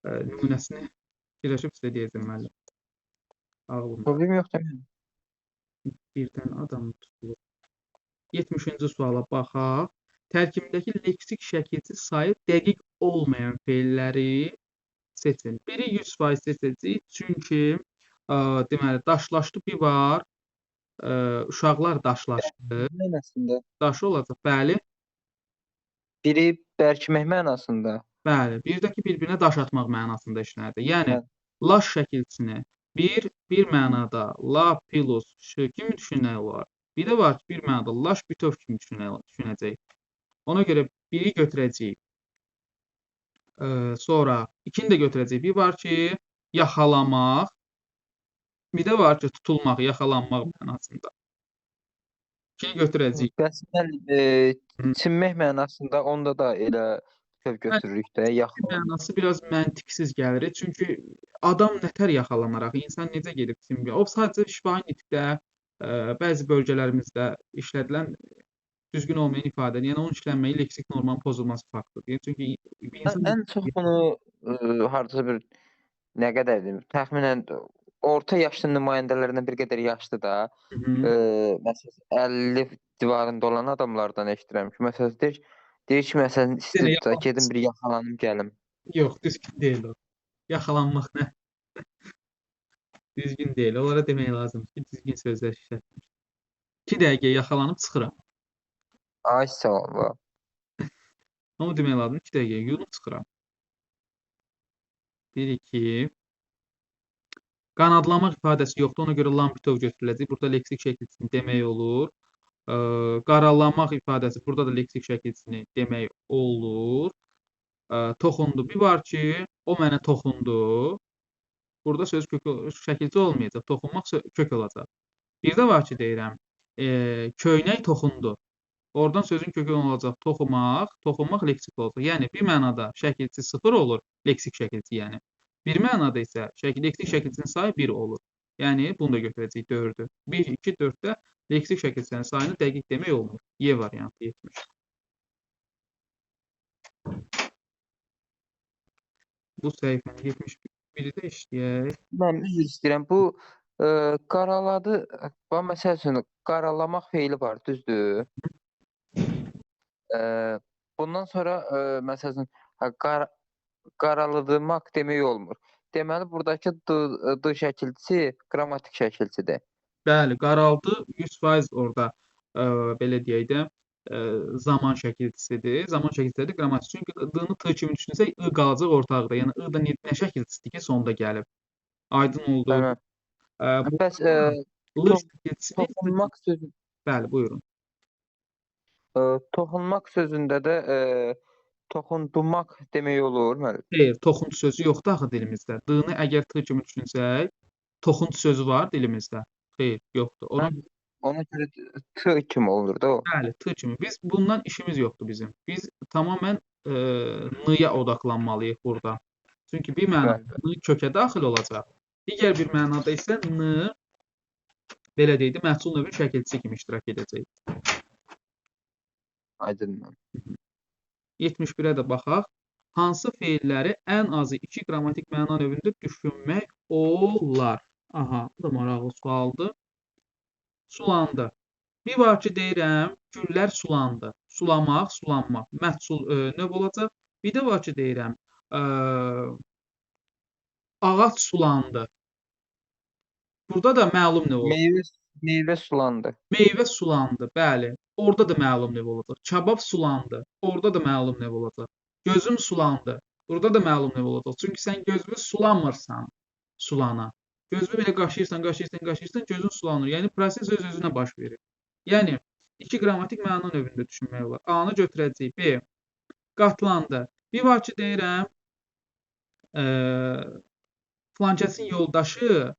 nümunəsini fikirləşib sizə deyəcəm müəllim. Ağlımda. problem yox deməli. Birdən adam tutulur. 70-ci suala baxaq. Tərkibindəki leksik şəkilçi sayı dəqiq olmayan feilləri seçin. Biri 100% seçəcəyik, çünki deməli daşlaşdı bir var. Uşaqlar daşlaşdı. Mənasında. Daşı olacaq. Bəli. Biri bərkimək mənasında. Bəli. Bir də ki, bir-birinə daş atmaq mənasında işlənir. Yəni Hə. laş şəkilçisini bir mənada la plus ş kimi düşünmək olar. Bir də var ki, bir mənada laş bütöv kimi düşünəcəyik. Ona görə biri götürəcəyik. Sonra ikini də götürəcəyik. Bir var ki, yaxalamaq. Bir də var ki, tutulmaq, yaxalanmaq mənasında. İkini götürəcəyik. Bəs mən çinmək mənasında onda da elə söz götürürük də, yaxalamaq. Mənası biraz məntiqsiz gəlir. Çünki adam nətər yaxalanaraq, insan necə gedib çinmək? O sadəcə şifahi nitqdə bəzi bölgələrimizdə işlədilən düzgün olmayan ifadədir. Yəni onun işlənməyi leksik normanın pozulması faktıdır. Çünki bir insan Ən çox bunu hardasa bir nə qədərdir? Təxminən orta yaşlı nümayəndələrindən bir qədər yaşlı da, məsələn 50 civarında olan adamlardan eşidirəm ki, məsələn deyir ki, məsələn istəyir gedim bir yaxalanım gəlim. Yox, düzgün deyil o. Yaxalanmaq nə? Düzgün deyil. Onlara demək lazımdır ki, düzgün sözlər işlətmir. 2 dəqiqə yaxalanıb çıxıram. Ay sağ ol. Onu demək lazımdır, 2 dəqiqə yunub çıxıram. 1-2 Qanadlamaq ifadəsi yoxdur, ona görə lam bütöv götürüləcək. Burada leksik şəkilçisini demək olur. Qaralamaq ifadəsi burada da leksik şəkilçisini demək olur. Toxundu. Bir var ki, o mənə toxundu. Burada söz kökü şəkilçi olmayacaq. Toxunmaq kök olacaq. Bir də var ki, deyirəm, köynək toxundu. Oradan sözün kökü olacaq toxumaq. Toxunmaq leksik olacaq. Yəni bir mənada şəkilçi 0 olur, leksik şəkilçi yəni. Bir mənada isə leksik şəkilçinin sayı 1 olur. Yəni bunu da götürəcəyik 4-ü. 1, 2, 4-də leksik şəkilçinin sayını dəqiq demək olmur. Y variantı 70. Bu səhifəni 71-i də işləyək. Mən üzr istəyirəm. Bu qaraladı, məsəl üçün qaralamaq feili var, düzdür? Bundan sonra məsəl üçün qaraladırmaq demək olmur. Deməli buradakı d şəkilçisi qrammatik şəkilçidir. Bəli, qaraldı 100% orada belə deyək də zaman şəkilçisidir. Zaman şəkilçisidir qrammatik. Çünki d-nı t kimi düşünsək ı qalacaq ortaqda. Yəni ı da nə şəkilçisidir ki, sonda gəlib. Aydın oldu. Bəs toxunmaq sözü. Bəli, buyurun. Toxunmaq sözündə də toxundumaq demək olur müəllim. Xeyr, toxuntu sözü yoxdur axı dilimizdə. D-nı əgər t kimi düşünsək, toxuntu sözü var dilimizdə. Xeyr, yoxdur. Ona görə t kimi olur da o. Bəli, t kimi. Biz bundan işimiz yoxdur bizim. Biz tamamilə n-ya odaqlanmalıyıq burada. Çünki bir mənada n kökə daxil olacaq. Digər bir mənada isə n belə deyək də məhsul növün şəkilçisi kimi iştirak edəcək. Aydındır. 71-ə də baxaq. Hansı feilləri ən azı 2 qrammatik məna növündə düşünmək olar? Aha, bu da maraqlı sualdır. Sulandı. Bir var ki, deyirəm, güllər sulandı. Sulamaq, sulanmaq. Məhsul növ olacaq. Bir də var ki, deyirəm, ağac sulandı. Burada da məlum növ olacaq. Meyvə sulandı. Meyvə sulandı, bəli. Orada da məlum növ olacaq. Kabab sulandı. Orada da məlum növ olacaq. Gözüm sulandı. Burada da məlum növ olacaq. Çünki sən gözünü sulamırsan sulana. Gözünü belə qaşıyırsan, gözün sulanır. Yəni proses öz-özünə baş verir. Yəni 2 qrammatik məna növündə düşünmək olar. A-nı götürəcəyik. B. Qatlandı. Bir var ki, deyirəm, filankəsin yoldaşı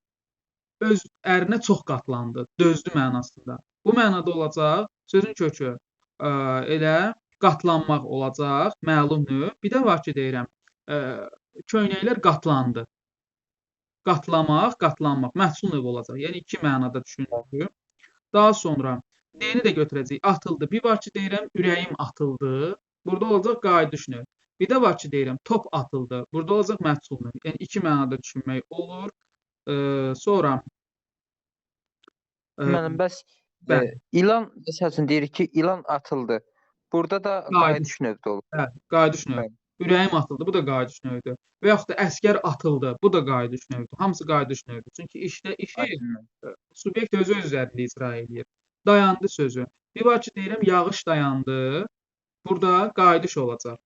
öz ərinə çox qatlandı, dözdü mənasında. Bu mənada olacaq sözün kökü elə qatlanmaq olacaq, məlum növ. Bir də var ki, deyirəm, köynəklər qatlandı. Qatlamaq, qatlanmaq, məhsul növü olacaq. Yəni iki mənada düşünülür. Daha sonra D-ni də götürəcəyik, atıldı. Bir var ki, deyirəm, ürəyim atıldı. Burada olacaq qayıdış növü. Bir də var ki, deyirəm, top atıldı. Burada olacaq məhsul növü. Yəni iki mənada düşünmək olur. Sonra Mənim bəs bəli, ilan məsələn deyirik ki, ilan atıldı. Burada da qayıdış növü olur. bəli, qayıdış növü. Bəli. Ürəyim atıldı, bu da qayıdış növüdür. Və yaxud da əskər atıldı, bu da qayıdış növüdür. Hamısı qayıdış növüdür. Çünki işi subyekt özü öz üzərində icra edir. Dayandı sözü. Bir var ki, deyirəm, yağış dayandı. Burada qayıdış olacaq.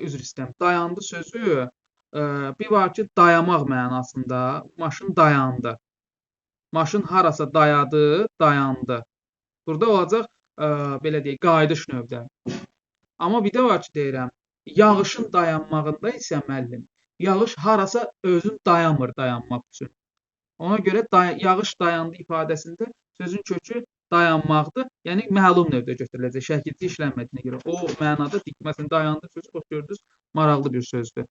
Üzr istəyirəm. Dayandı sözü bir var ki, dayamaq mənasında. Maşın dayandı. Maşın harasa dayadı, dayandı. Burada olacaq belə deyək, qayıdış növdə. Amma bir də var ki, deyirəm, yağışın dayanmağında isə müəllim, yağış harasa özün dayanmır dayanmaq üçün. Ona görə yağış dayandı ifadəsində sözün kökü dayanmaqdır. Yəni məlum növdə götürüləcək. Şəkilci işlənmədiyinə görə. O mənada məsələn dayandı sözü xoş gördünüz, maraqlı bir sözdür.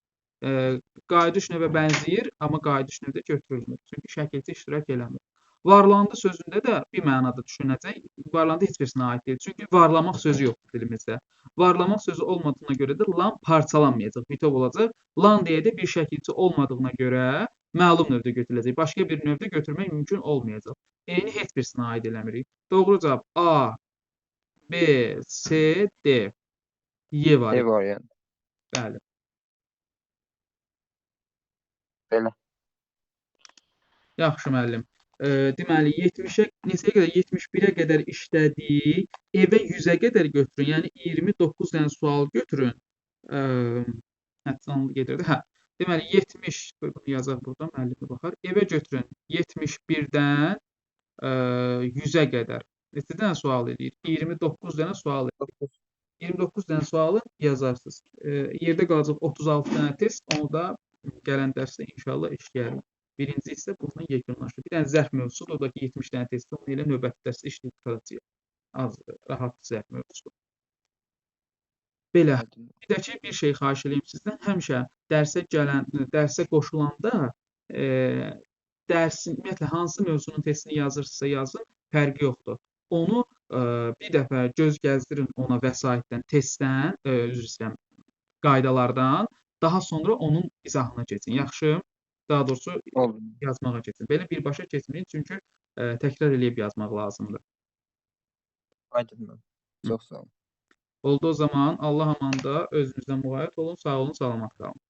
Qayıdış növə bənzəyir, amma qayıdış növdə götürülmür. Çünki şəkilci iştirak eləmir. Varlandı sözündə də bir mənada düşünəcək. Varlandı heç birisinə aid deyil. Çünki varlamaq sözü yoxdur dilimizdə. Varlamaq sözü olmadığına görə də lan parçalanmayacaq, bütöv olacaq. Lan deyə də bir şəkilçi olmadığına görə məlum növdə götürüləcək. Başqa bir növdə götürmək mümkün olmayacaq. Eyni heç birisinə aid eləmirik. Doğru cavab A, B, C, D. Y var. D variantı. Bəli. Belə. Yaxşı müəllim. Deməli 70-ə neçəyə qədər 71-ə qədər işlədik. Evə 100-ə qədər götürün. Yəni 29 dənə sual götürün. Canlı gedirdi. Hə. Deməli 70 bunu yazaq burada müəllimə baxar. Evə götürün 71-dən 100-ə qədər. Neçə dənə sual eləyir? 29 dənə sual eləyir. 29 dənə sualı yazarsınız. Yerdə qalacaq 36 dənə test. Onu da gələn dərsdə inşallah işləyərik. Birinci isə bununla yekunlaşır. Bir dənə zərf mövzusudur. O da ki 70 dənə test. Onu elə növbəti dərsdə işləyib tutacağıq. Az rahat zərf mövzusudur. Belə. Bir də ki bir şey xahiş edeyim sizdən. Həmişə dərsə qoşulanda dərsin ümumiyyətlə hansı mövzunun testini yazırsınızsa yazın, fərqi yoxdur. Onu bir dəfə göz gəzdirin ona vəsaitdən, testdən, üzr istəyirəm, qaydalardan, daha sonra onun izahına keçin. Yaxşı? Daha doğrusu yazmağa keçin. Belə birbaşa keçməyin, çünki təkrar eləyib yazmaq lazımdır. Aydındır. Çox sağ olun. Oldu o zaman. Allah amanda özünüzdən müğayət olun. Sağ olun, salamat qalın.